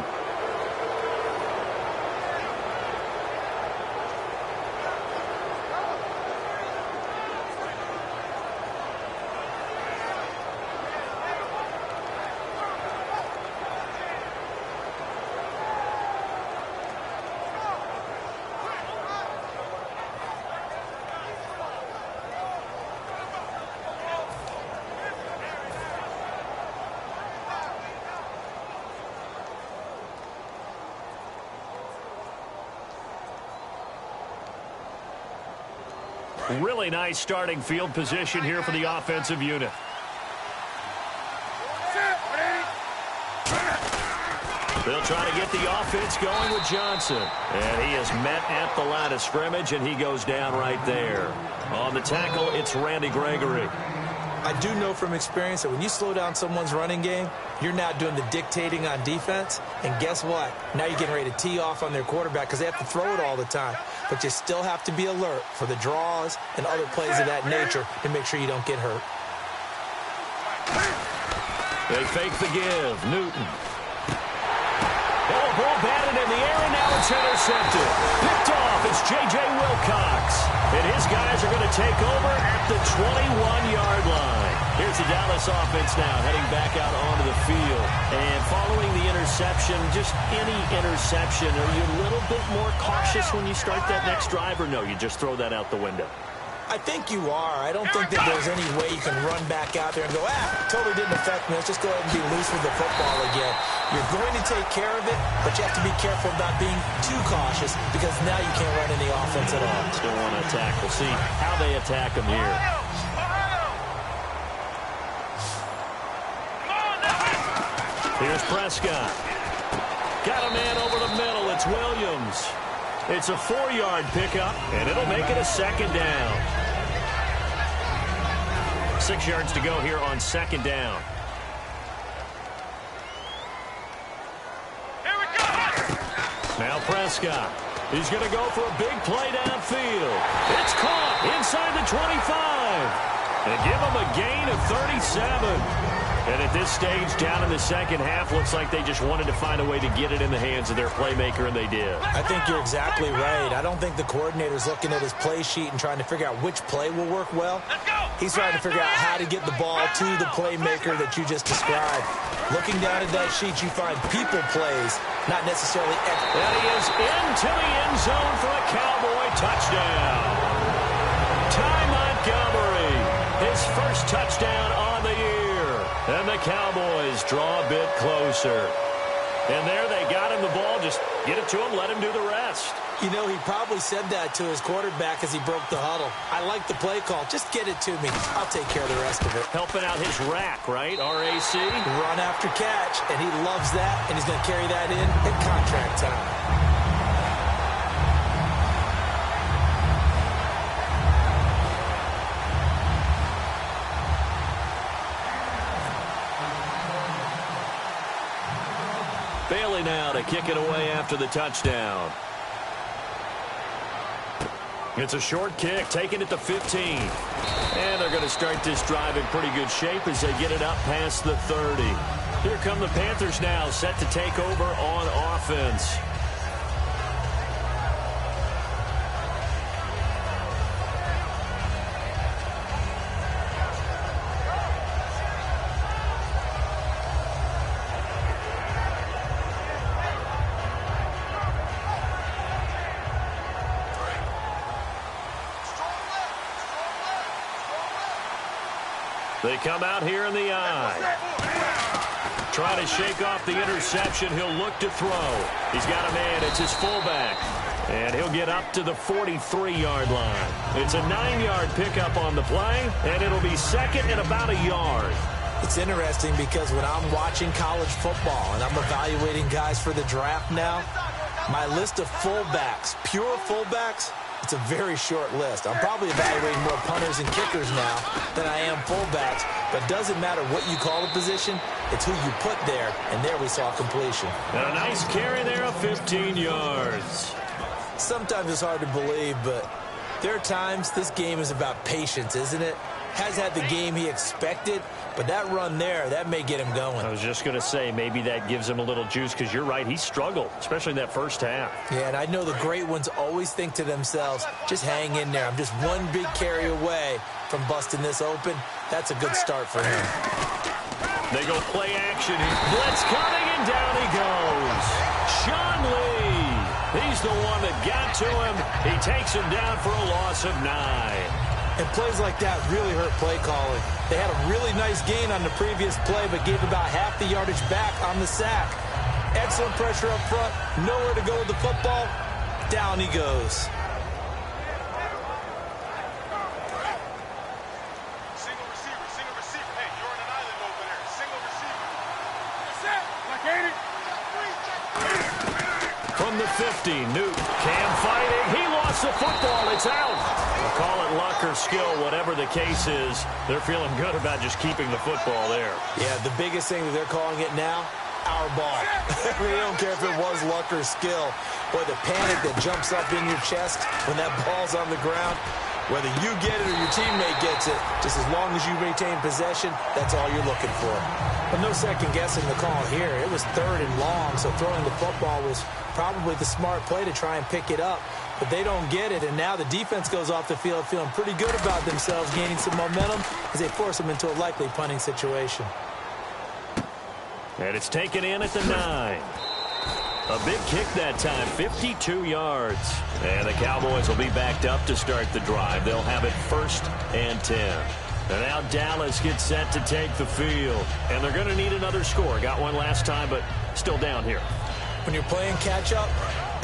Really nice starting field position here for the offensive unit. They'll try to get the offense going with Johnson. And he is met at the line of scrimmage, and he goes down right there. On the tackle, it's Randy Gregory. I do know from experience that when you slow down someone's running game, you're now doing the dictating on defense. And guess what? Now you're getting ready to tee off on their quarterback because they have to throw it all the time. But you still have to be alert for the draws and other plays of that nature to make sure you don't get hurt. They fake the give. Newton. Oh, ball batted in the air, and now it's intercepted. Picked off. It's J.J. Wilcox. And his guys are going to take over at the 21-yard line. Here's the Dallas offense now heading back out onto the field. And following the interception, just any interception, are you a little bit more cautious when you start that next drive, or no, you just throw that out the window? I think you are. I don't think that there's any way you can run back out there and go, totally didn't affect me. Let's just go ahead and be loose with the football again. You're going to take care of it, but you have to be careful about being too cautious because now you can't run any offense at all. Still want to attack. We'll see how they attack them here. Here's Prescott. Got a man over the middle. It's Williams. It's a 4-yard pickup, and it'll make it a second down. 6 yards to go here on second down. Here we go. Now Prescott. He's going to go for a big play downfield. It's caught inside the 25. And give him a gain of 37. And at this stage, down in the second half, looks like they just wanted to find a way to get it in the hands of their playmaker, and they did. I think you're exactly right. I don't think the coordinator's looking at his play sheet and trying to figure out which play will work well. He's trying to figure out how to get the ball to the playmaker that you just described. Looking down at that sheet, you find people plays, not necessarily... And he is into the end zone for a Cowboy touchdown. Ty Montgomery, his first touchdown on the year. And the Cowboys draw a bit closer. And there they got him the ball. Just get it to him, let him do the rest. You know, he probably said that to his quarterback as he broke the huddle. I like the play call. Just get it to me. I'll take care of the rest of it. Helping out his rack, right? RAC. Run after catch. And he loves that. And he's going to carry that in at contract time. Bailey now to kick it away after the touchdown. It's a short kick, taking it to 15. And they're going to start this drive in pretty good shape as they get it up past the 30. Here come the Panthers now, set to take over on offense. They come out here in the I. Try to shake off the interception. He'll look to throw. He's got a man. It's his fullback. And he'll get up to the 43-yard line. It's a 9-yard pickup on the play, and it'll be second and about a yard. It's interesting because when I'm watching college football and I'm evaluating guys for the draft now, my list of fullbacks, pure fullbacks, it's a very short list. I'm probably evaluating more punters and kickers now than I am fullbacks, but it doesn't matter what you call the position, it's who you put there, and there we saw completion. And a nice carry there of 15 yards. Sometimes it's hard to believe, but there are times this game is about patience, isn't it? Has had the game he expected, but that run there, that may get him going. I was just going to say, maybe that gives him a little juice, because you're right, he struggled, especially in that first half. Yeah, and I know the great ones always think to themselves, just hang in there. I'm just one big carry away from busting this open. That's a good start for him. They go play action. Blitz coming, and down he goes. Sean Lee. He's the one that got to him. He takes him down for a loss of 9. And plays like that really hurt play calling. They had a really nice gain on the previous play, but gave about half the yardage back on the sack. Excellent pressure up front. Nowhere to go with the football. Down he goes. Single receiver. Hey, you're on an island over there. Single receiver. That's it. Like, ain't it? safety. Newton, Cam fighting. He lost the football. It's out. We'll call it luck or skill, whatever the case is. They're feeling good about just keeping the football there. Yeah, the biggest thing that they're calling it now, our ball. They don't care if it was luck or skill. Boy, the panic that jumps up in your chest when that ball's on the ground, whether you get it or your teammate gets it, just as long as you retain possession, that's all you're looking for. But no second-guessing the call here. It was 3rd and long, so throwing the football was probably the smart play to try and pick it up. But they don't get it, and now the defense goes off the field feeling pretty good about themselves, gaining some momentum as they force them into a likely punting situation. And it's taken in at the 9. A big kick that time, 52 yards. And the Cowboys will be backed up to start the drive. They'll have it 1st and 10. And now Dallas gets set to take the field. And they're going to need another score. Got one last time, but still down here. When you're playing catch-up,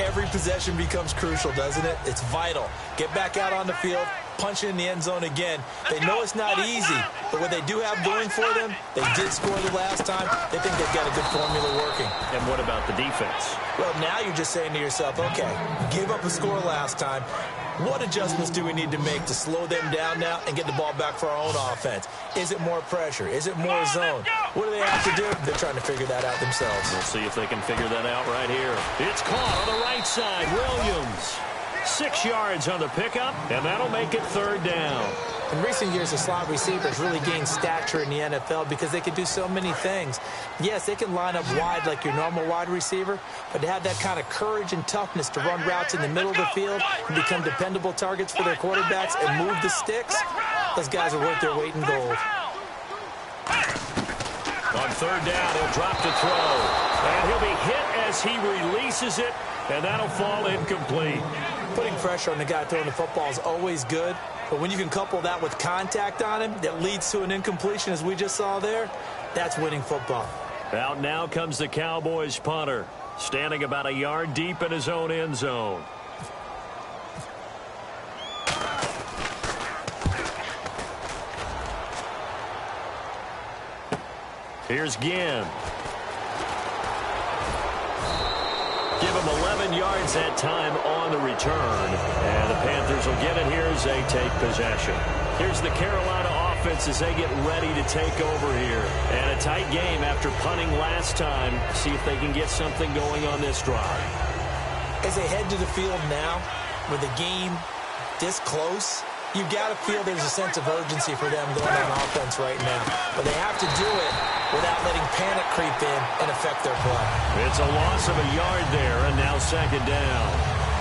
every possession becomes crucial, doesn't it? It's vital. Get back out on the field, punch it in the end zone again. They know it's not easy, but what they do have going for them, they did score the last time. They think they've got a good formula working. And what about the defense? Well, now you're just saying to yourself, okay, gave up a score last time. What adjustments do we need to make to slow them down now and get the ball back for our own offense? Is it more pressure? Is it more zone? What do they have to do? They're trying to figure that out themselves. We'll see if they can figure that out right here. It's caught on the right side. Williams. 6 yards on the pickup, and that'll make it 3rd down. In recent years, the slot receivers really gained stature in the NFL because they can do so many things. Yes, they can line up wide like your normal wide receiver, but to have that kind of courage and toughness to run routes in the middle of the field and become dependable targets for their quarterbacks and move the sticks, those guys are worth their weight in gold. On 3rd down, he'll drop to throw. And he'll be hit as he releases it, and that'll fall incomplete. Putting pressure on the guy throwing the football is always good, but when you can couple that with contact on him that leads to an incompletion, as we just saw there, that's winning football. Out now comes the Cowboys punter, standing about a yard deep in his own end zone. Here's Ginn. Give him 11 yards that time on the return. And the Panthers will get it here as they take possession. Here's the Carolina offense as they get ready to take over here. And a tight game after punting last time. See if they can get something going on this drive. As they head to the field now, with the game this close, you've got to feel there's a sense of urgency for them going on offense right now. But they have to do it without letting panic creep in and affect their play. It's a loss of a yard there, and now 2nd down.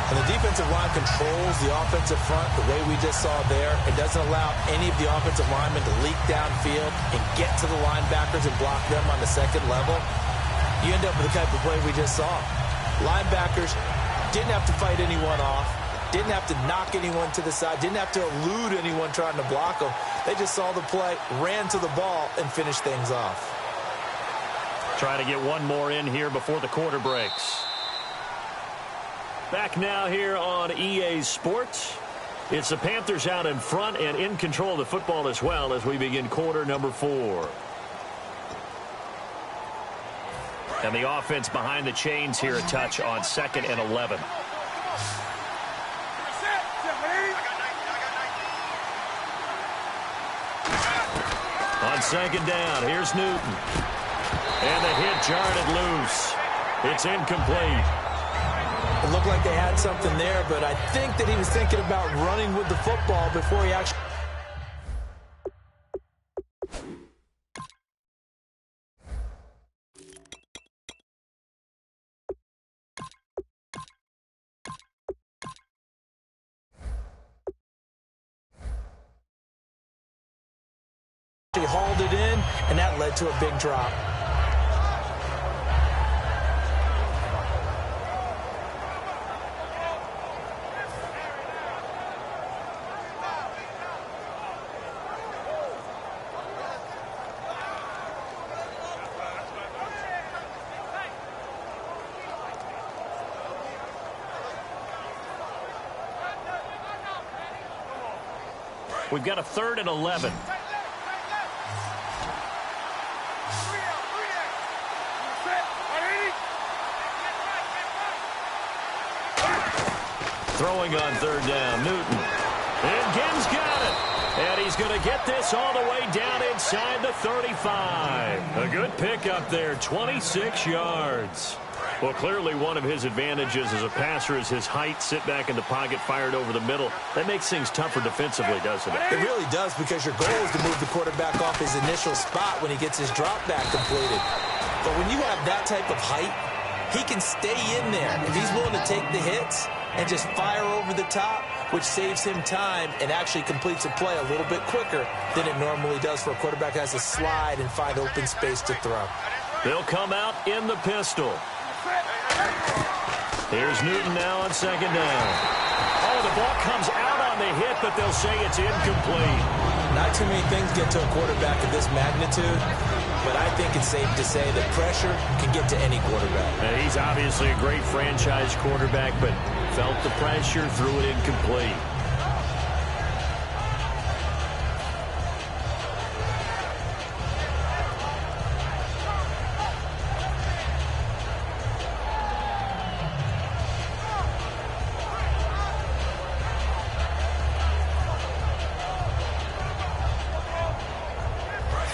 And the defensive line controls the offensive front the way we just saw there. It doesn't allow any of the offensive linemen to leak downfield and get to the linebackers and block them on the 2nd level. You end up with the type of play we just saw. Linebackers didn't have to fight anyone off. Didn't have to knock anyone to the side. Didn't have to elude anyone trying to block them. They just saw the play, ran to the ball, and finished things off. Trying to get one more in here before the quarter breaks. Back now here on EA Sports. It's the Panthers out in front and in control of the football as well as we begin quarter number 4. And the offense behind the chains here a touch on 2nd and 11. On 2nd down, here's Newton. And the hit jarred it loose. It's incomplete. It looked like they had something there, but I think that he was thinking about running with the football before he actually... He hauled it in, and that led to a big drop. We've got a 3rd and 11. Throwing on third down, Newton. And Gibbs got it. And he's going to get this all the way down inside the 35. A good pickup there, 26 yards. Well, clearly one of his advantages as a passer is his height. Sit back in the pocket, fired over the middle. That makes things tougher defensively, doesn't it? It really does, because your goal is to move the quarterback off his initial spot when he gets his drop back completed. But when you have that type of height, he can stay in there if he's willing to take the hits and just fire over the top, which saves him time and actually completes a play a little bit quicker than it normally does for a quarterback that has to slide and find open space to throw. They'll come out in the pistol. Here's Newton now on second down. Oh, the ball comes out on the hit, but they'll say it's incomplete. Not too many things get to a quarterback of this magnitude, but I think it's safe to say that pressure can get to any quarterback. He's obviously a great franchise quarterback, but felt the pressure, threw it incomplete.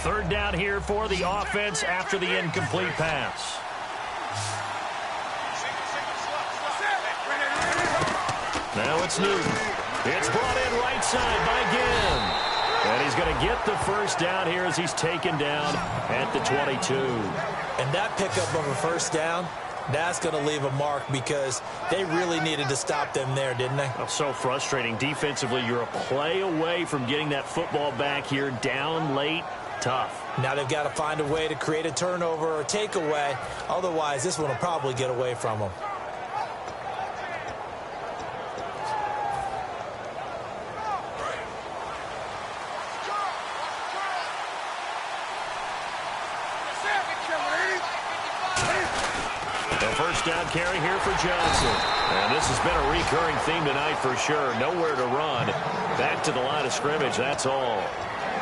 Third down here for the offense after the incomplete pass. Now it's Newton. It's brought in right side by Ginn. And he's going to get the first down here as he's taken down at the 22. And that pickup of a first down, that's going to leave a mark, because they really needed to stop them there, didn't they? Oh, so frustrating. Defensively, you're a play away from getting that football back here, down late. Tough. Now they've got to find a way to create a turnover or takeaway. Otherwise, this one will probably get away from them. The first down carry here for Johnson. And this has been a recurring theme tonight for sure. Nowhere to run. Back to the line of scrimmage, that's all.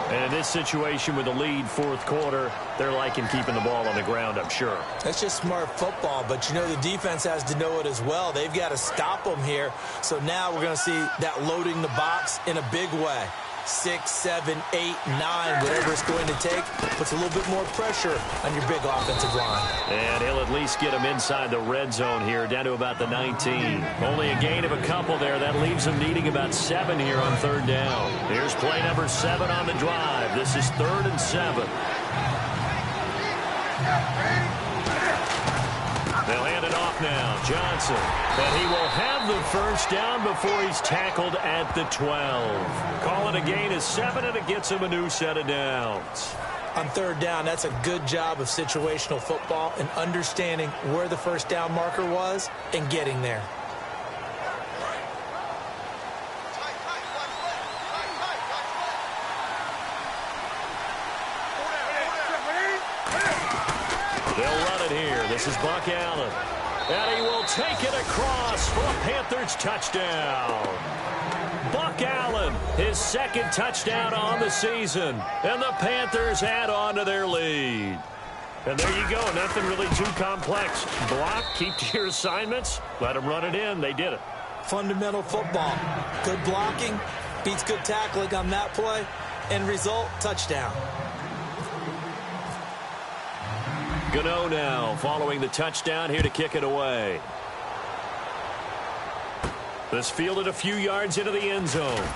And in this situation with the lead fourth quarter, they're liking keeping the ball on the ground, I'm sure. That's just smart football, but you know the defense has to know it as well. They've got to stop them here. So now we're going to see that loading the box in a big way. 6, 7, 8, 9, whatever it's going to take, puts a little bit more pressure on your big offensive line. And he'll at least get him inside the red zone here, down to about the 19. Only a gain of a couple there. That leaves him needing about 7 here on third down. Here's play number 7 on the drive. This is 3rd and 7. They'll hand it off now. Johnson. And he will have the first down before he's tackled at the 12. Call it a gain of 7, and it gets him a new set of downs. On third down, that's a good job of situational football and understanding where the first down marker was and getting there. They'll run it here. This is Buck Allen. And he will take it across for a Panthers touchdown. Buck Allen, his 2nd touchdown on the season. And the Panthers add on to their lead. And there you go. Nothing really too complex. Block, keep to your assignments, let them run it in. They did it. Fundamental football. Good blocking, beats good tackling on that play. End result, touchdown. Gano now following the touchdown here to kick it away. This fielded a few yards into the end zone.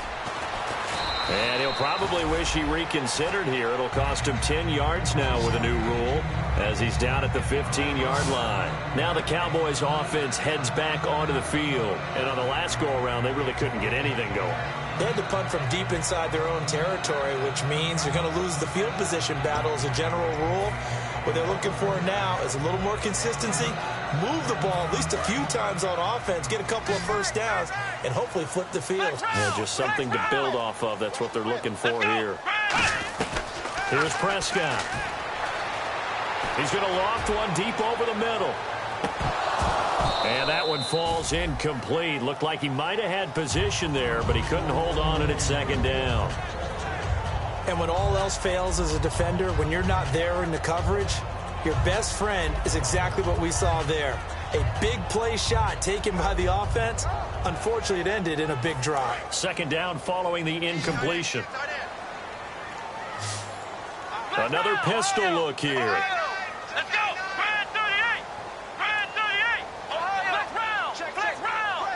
And he'll probably wish he reconsidered here. It'll cost him 10 yards now with a new rule as he's down at the 15-yard line. Now the Cowboys offense heads back onto the field. And on the last go-around, they really couldn't get anything going. They had to punt from deep inside their own territory, which means you're going to lose the field position battle as a general rule. What they're looking for now is a little more consistency, move the ball at least a few times on offense, get a couple of first downs, and hopefully flip the field. Yeah, just something to build off of. That's what they're looking for here. Here's Prescott. He's going to loft one deep over the middle. And that one falls incomplete. Looked like he might have had position there, but he couldn't hold on at 2nd down. And when all else fails as a defender, when you're not there in the coverage, your best friend is exactly what we saw there. A big play shot taken by the offense. Unfortunately, it ended in a big drop. Second down following the incompletion. Another pistol look here. Let's go. Brand 38. Brand 38. Flex round. Flex round.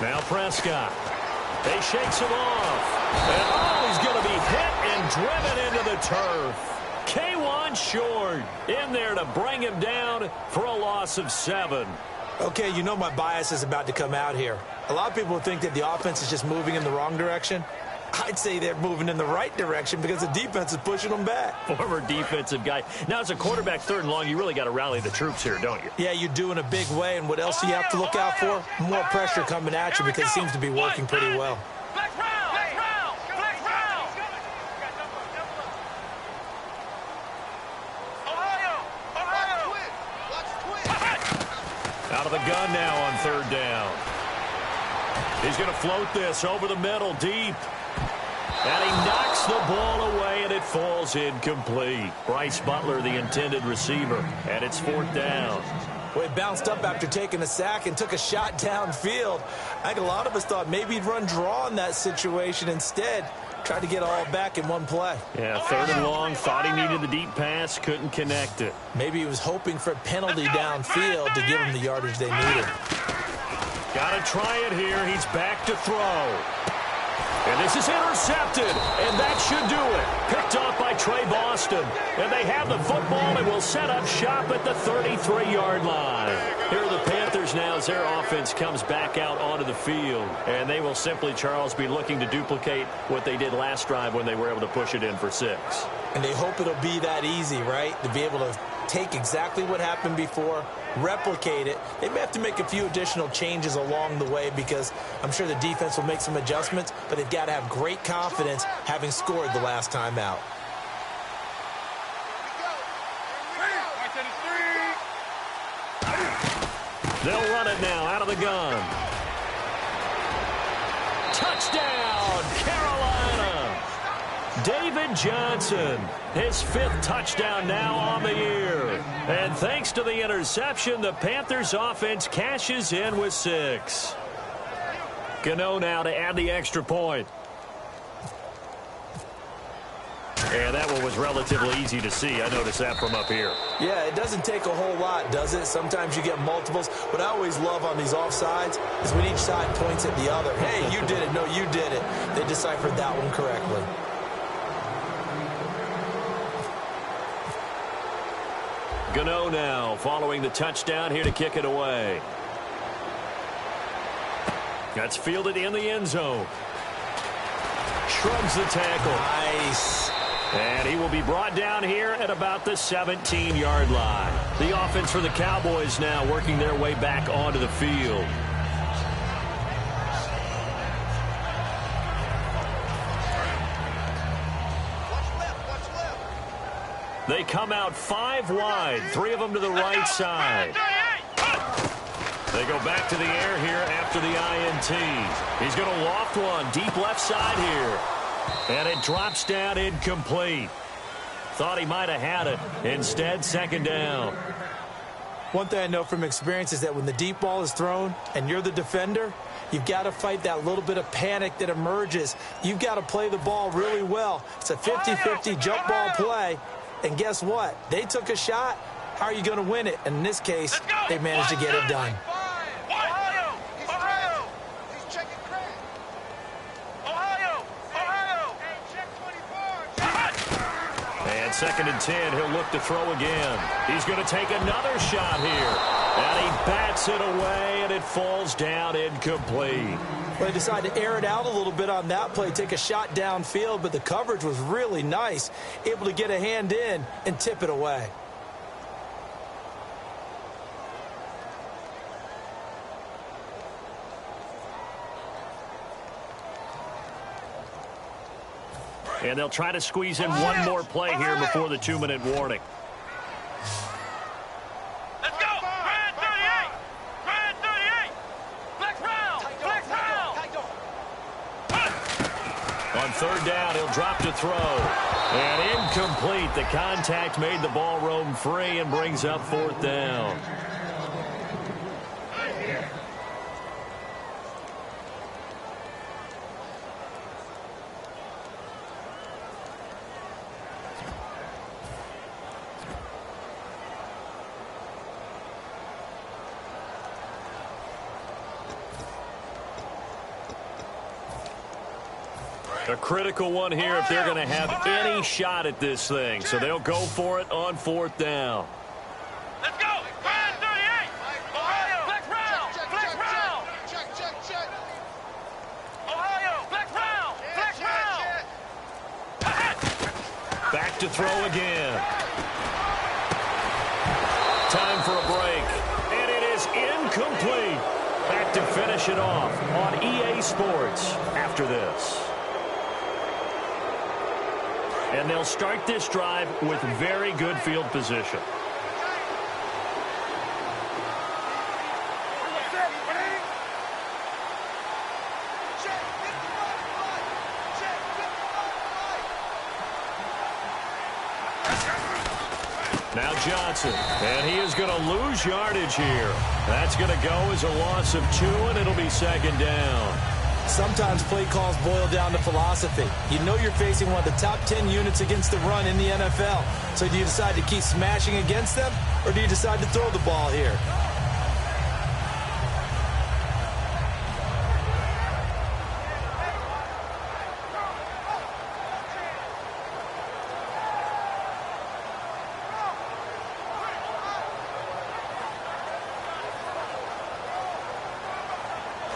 Now Prescott. They shakes him off. And he's going to be hit and driven into the turf. K1 short in there to bring him down for a loss of 7. Okay, you know my bias is about to come out here. A lot of people think that the offense is just moving in the wrong direction. I'd say they're moving in the right direction because the defense is pushing them back. Former defensive guy. Now, as a quarterback, 3rd and long, you really got to rally the troops here, don't you? Yeah, you do in a big way. And what else do you have to look out for? More pressure coming at you because it seems to be working pretty well. Flex round. Flex round. Flex round. Out of the gun now on 3rd down. He's going to float this over the middle deep. And he knocks the ball away, and it falls incomplete. Bryce Butler, the intended receiver, and it's 4th down. Well, he bounced up after taking a sack and took a shot downfield. I think a lot of us thought maybe he'd run draw in that situation. Instead, tried to get all back in one play. Yeah, 3rd and long, thought he needed the deep pass, couldn't connect it. Maybe he was hoping for a penalty downfield to give him the yardage they needed. Got to try it here. He's back to throw. And this is intercepted, and that should do it. Picked off by Trey Boston. And they have the football and will set up shop at the 33-yard line. Here are the Panthers now as their offense comes back out onto the field. And they will simply, Charles, be looking to duplicate what they did last drive when they were able to push it in for 6. And they hope it'll be that easy, right? To be able to take exactly what happened before, replicate it. They may have to make a few additional changes along the way because I'm sure the defense will make some adjustments, but they've got to have great confidence having scored the last time out. They'll run it now out of the gun. Touchdown, Carolina! David Johnson, his 5th touchdown now on the year. And thanks to the interception, the Panthers offense cashes in with 6. Gano now to add the extra point. And that one was relatively easy to see. I noticed that from up here. Yeah, it doesn't take a whole lot, does it? Sometimes you get multiples. What I always love on these offsides is when each side points at the other. Hey, you did it. No, you did it. They deciphered that one correctly. Gano now following the touchdown here to kick it away. That's fielded in the end zone. Shrugs the tackle. Nice. And he will be brought down here at about the 17-yard line. The offense for the Cowboys now working their way back onto the field. They come out 5 wide, 3 of them to the right side. They go back to the air here after the INT. He's going to loft one deep left side here. And it drops down incomplete. Thought he might have had it. Instead, 2nd down. One thing I know from experience is that when the deep ball is thrown and you're the defender, you've got to fight that little bit of panic that emerges. You've got to play the ball really well. It's a 50-50 jump ball play. And guess what? They took a shot. How are you going to win it? And in this case, they managed to get it done. Ohio! Ohio! He's checking credit. Ohio! Ohio! Hey, check 24. And 2nd and 10, he'll look to throw again. He's going to take another shot here. And he bats it away, and it falls down incomplete. Well, they decided to air it out a little bit on that play, take a shot downfield, but the coverage was really nice. Able to get a hand in and tip it away. And they'll try to squeeze in one more play here before the 2-minute warning. Let's go! Brand 38! Brand 38! Flex round! Flex round! On third down, he'll drop to throw. And incomplete. The contact made the ball roam free and brings up fourth down. A critical one here if they're going to have any shot at this thing. So they'll go for it on fourth down. Let's go. Brand 38. Ohio. Flex round. Flex round. Check. Ohio. Flex round. Flex round. Back to throw again. Time for a break. And it is incomplete. Back to finish it off on EA Sports after this. And they'll start this drive with very good field position. Now Johnson, and he is going to lose yardage here. That's going to go as a loss of 2, and it'll be second down. Sometimes play calls boil down to philosophy. You know you're facing one of the top 10 units against the run in the NFL. So do you decide to keep smashing against them, or do you decide to throw the ball here?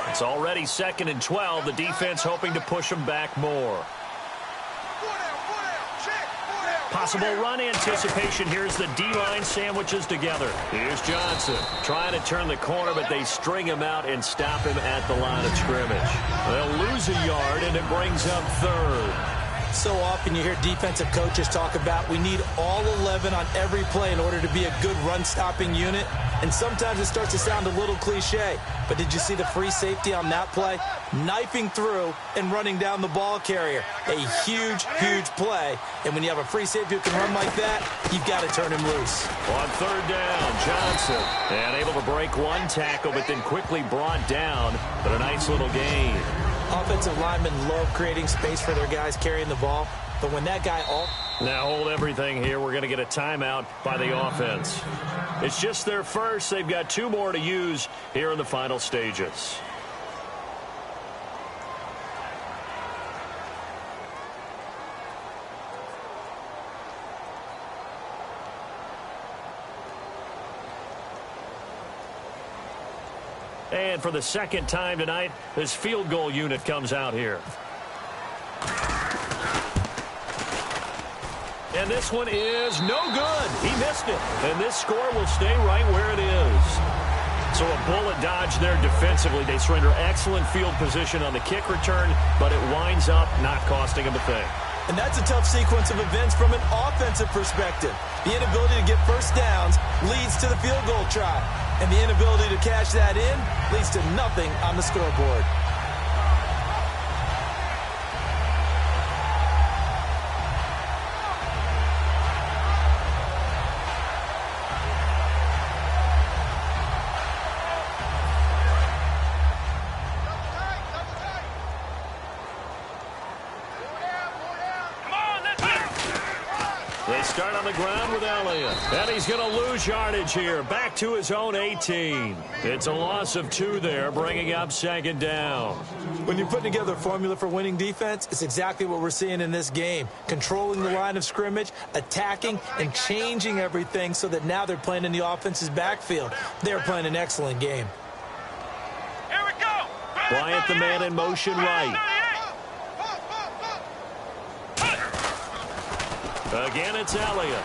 It's already 2nd and 12. The defense hoping to push them back more. Possible run anticipation. Here's the D-line sandwiches together. Here's Johnson trying to turn the corner, but they string him out and stop him at the line of scrimmage. They'll lose a yard, and it brings up 3rd. So often you hear defensive coaches talk about we need all 11 on every play in order to be a good run-stopping unit. And sometimes it starts to sound a little cliche. But did you see the free safety on that play? Knifing through and running down the ball carrier. A huge, huge play. And when you have a free safety who can run like that, you've got to turn him loose. On 3rd down, Johnson. And able to break one tackle, but then quickly brought down. But a nice little gain. Offensive linemen love creating space for their guys carrying the ball. But when that guy... Now hold everything here. We're going to get a timeout by the offense. It's just their first. They've got 2 more to use here in the final stages. And for the second time tonight, this field goal unit comes out here. And this one is no good. He missed it. And this score will stay right where it is. So a bullet dodge there defensively. They surrender excellent field position on the kick return, but it winds up not costing them a thing. And that's a tough sequence of events from an offensive perspective. The inability to get first downs leads to the field goal try. And the inability to cash that in leads to nothing on the scoreboard. They start on the ground with Elliott. And he's going to lose yardage here. Back to his own 18. It's a loss of 2 there, bringing up 2nd down. When you're putting together a formula for winning defense, it's exactly what we're seeing in this game. Controlling the line of scrimmage, attacking, and changing everything so that now they're playing in the offense's backfield. They're playing an excellent game. Here we go. Bryant the man in motion right. Again, it's Elliott.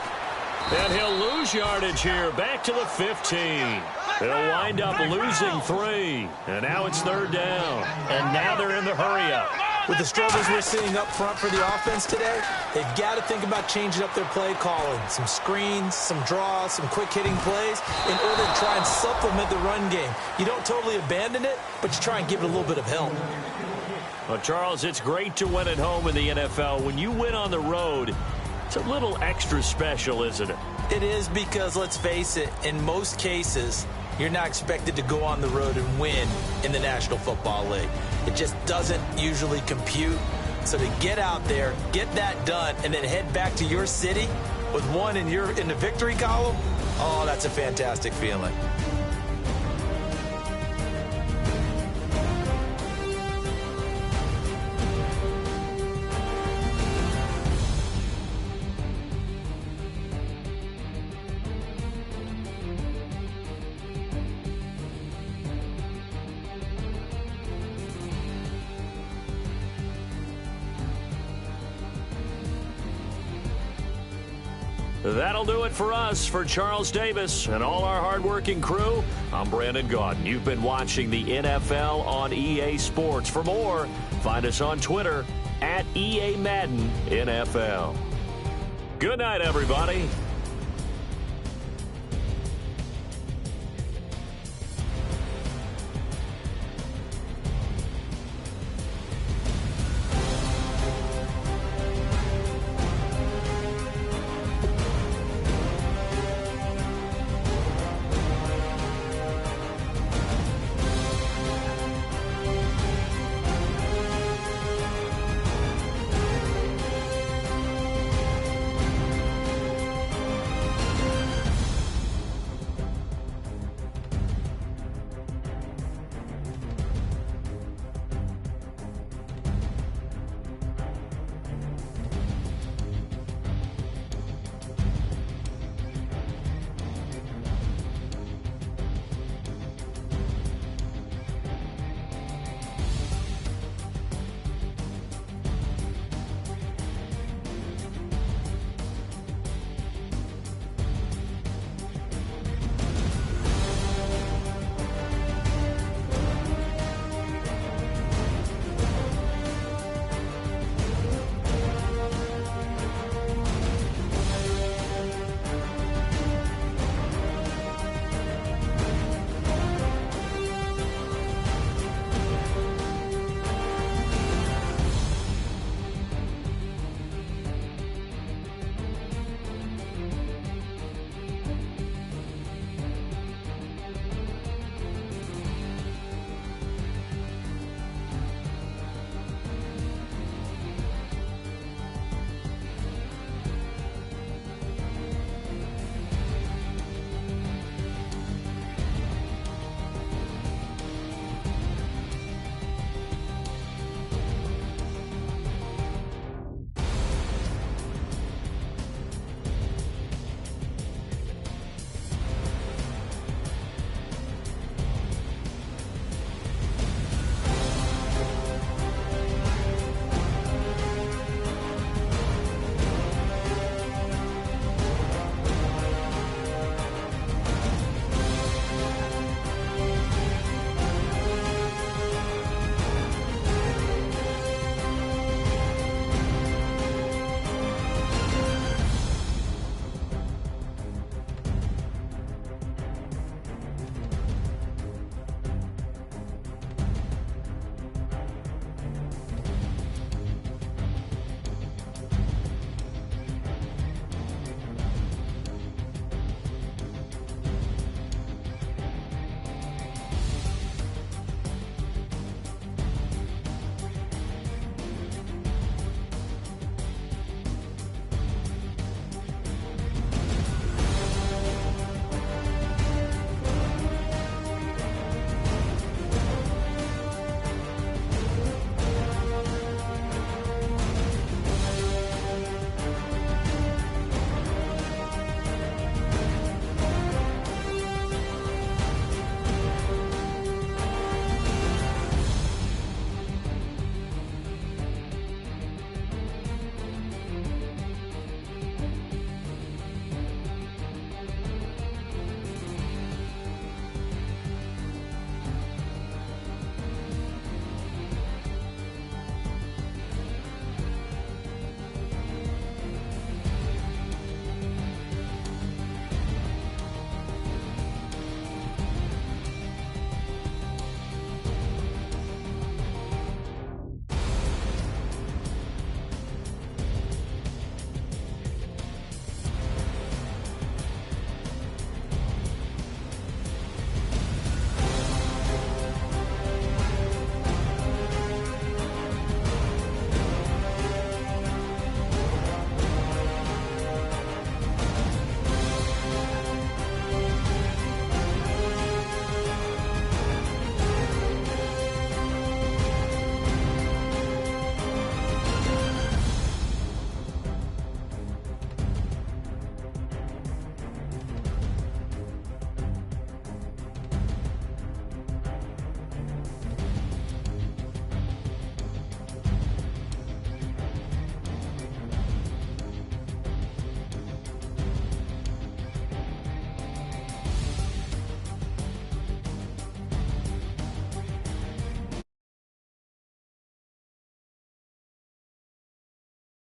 And he'll lose yardage here. Back to the 15. They'll wind up losing 3. And now it's 3rd down. And now they're in the hurry-up. With the struggles we're seeing up front for the offense today, they've got to think about changing up their play calling. Some screens, some draws, some quick-hitting plays in order to try and supplement the run game. You don't totally abandon it, but you try and give it a little bit of help. Well, Charles, it's great to win at home in the NFL. When you win on the road, it's a little extra special, isn't it? It is, because, let's face it, in most cases, you're not expected to go on the road and win in the National Football League. It just doesn't usually compute. So to get out there, get that done, and then head back to your city with one in the victory column, oh, that's a fantastic feeling. That'll do it for us. For Charles Davis and all our hardworking crew, I'm Brandon Gaudin. You've been watching the NFL on EA Sports. For more, find us on Twitter @EA Madden NFL. Good night, everybody.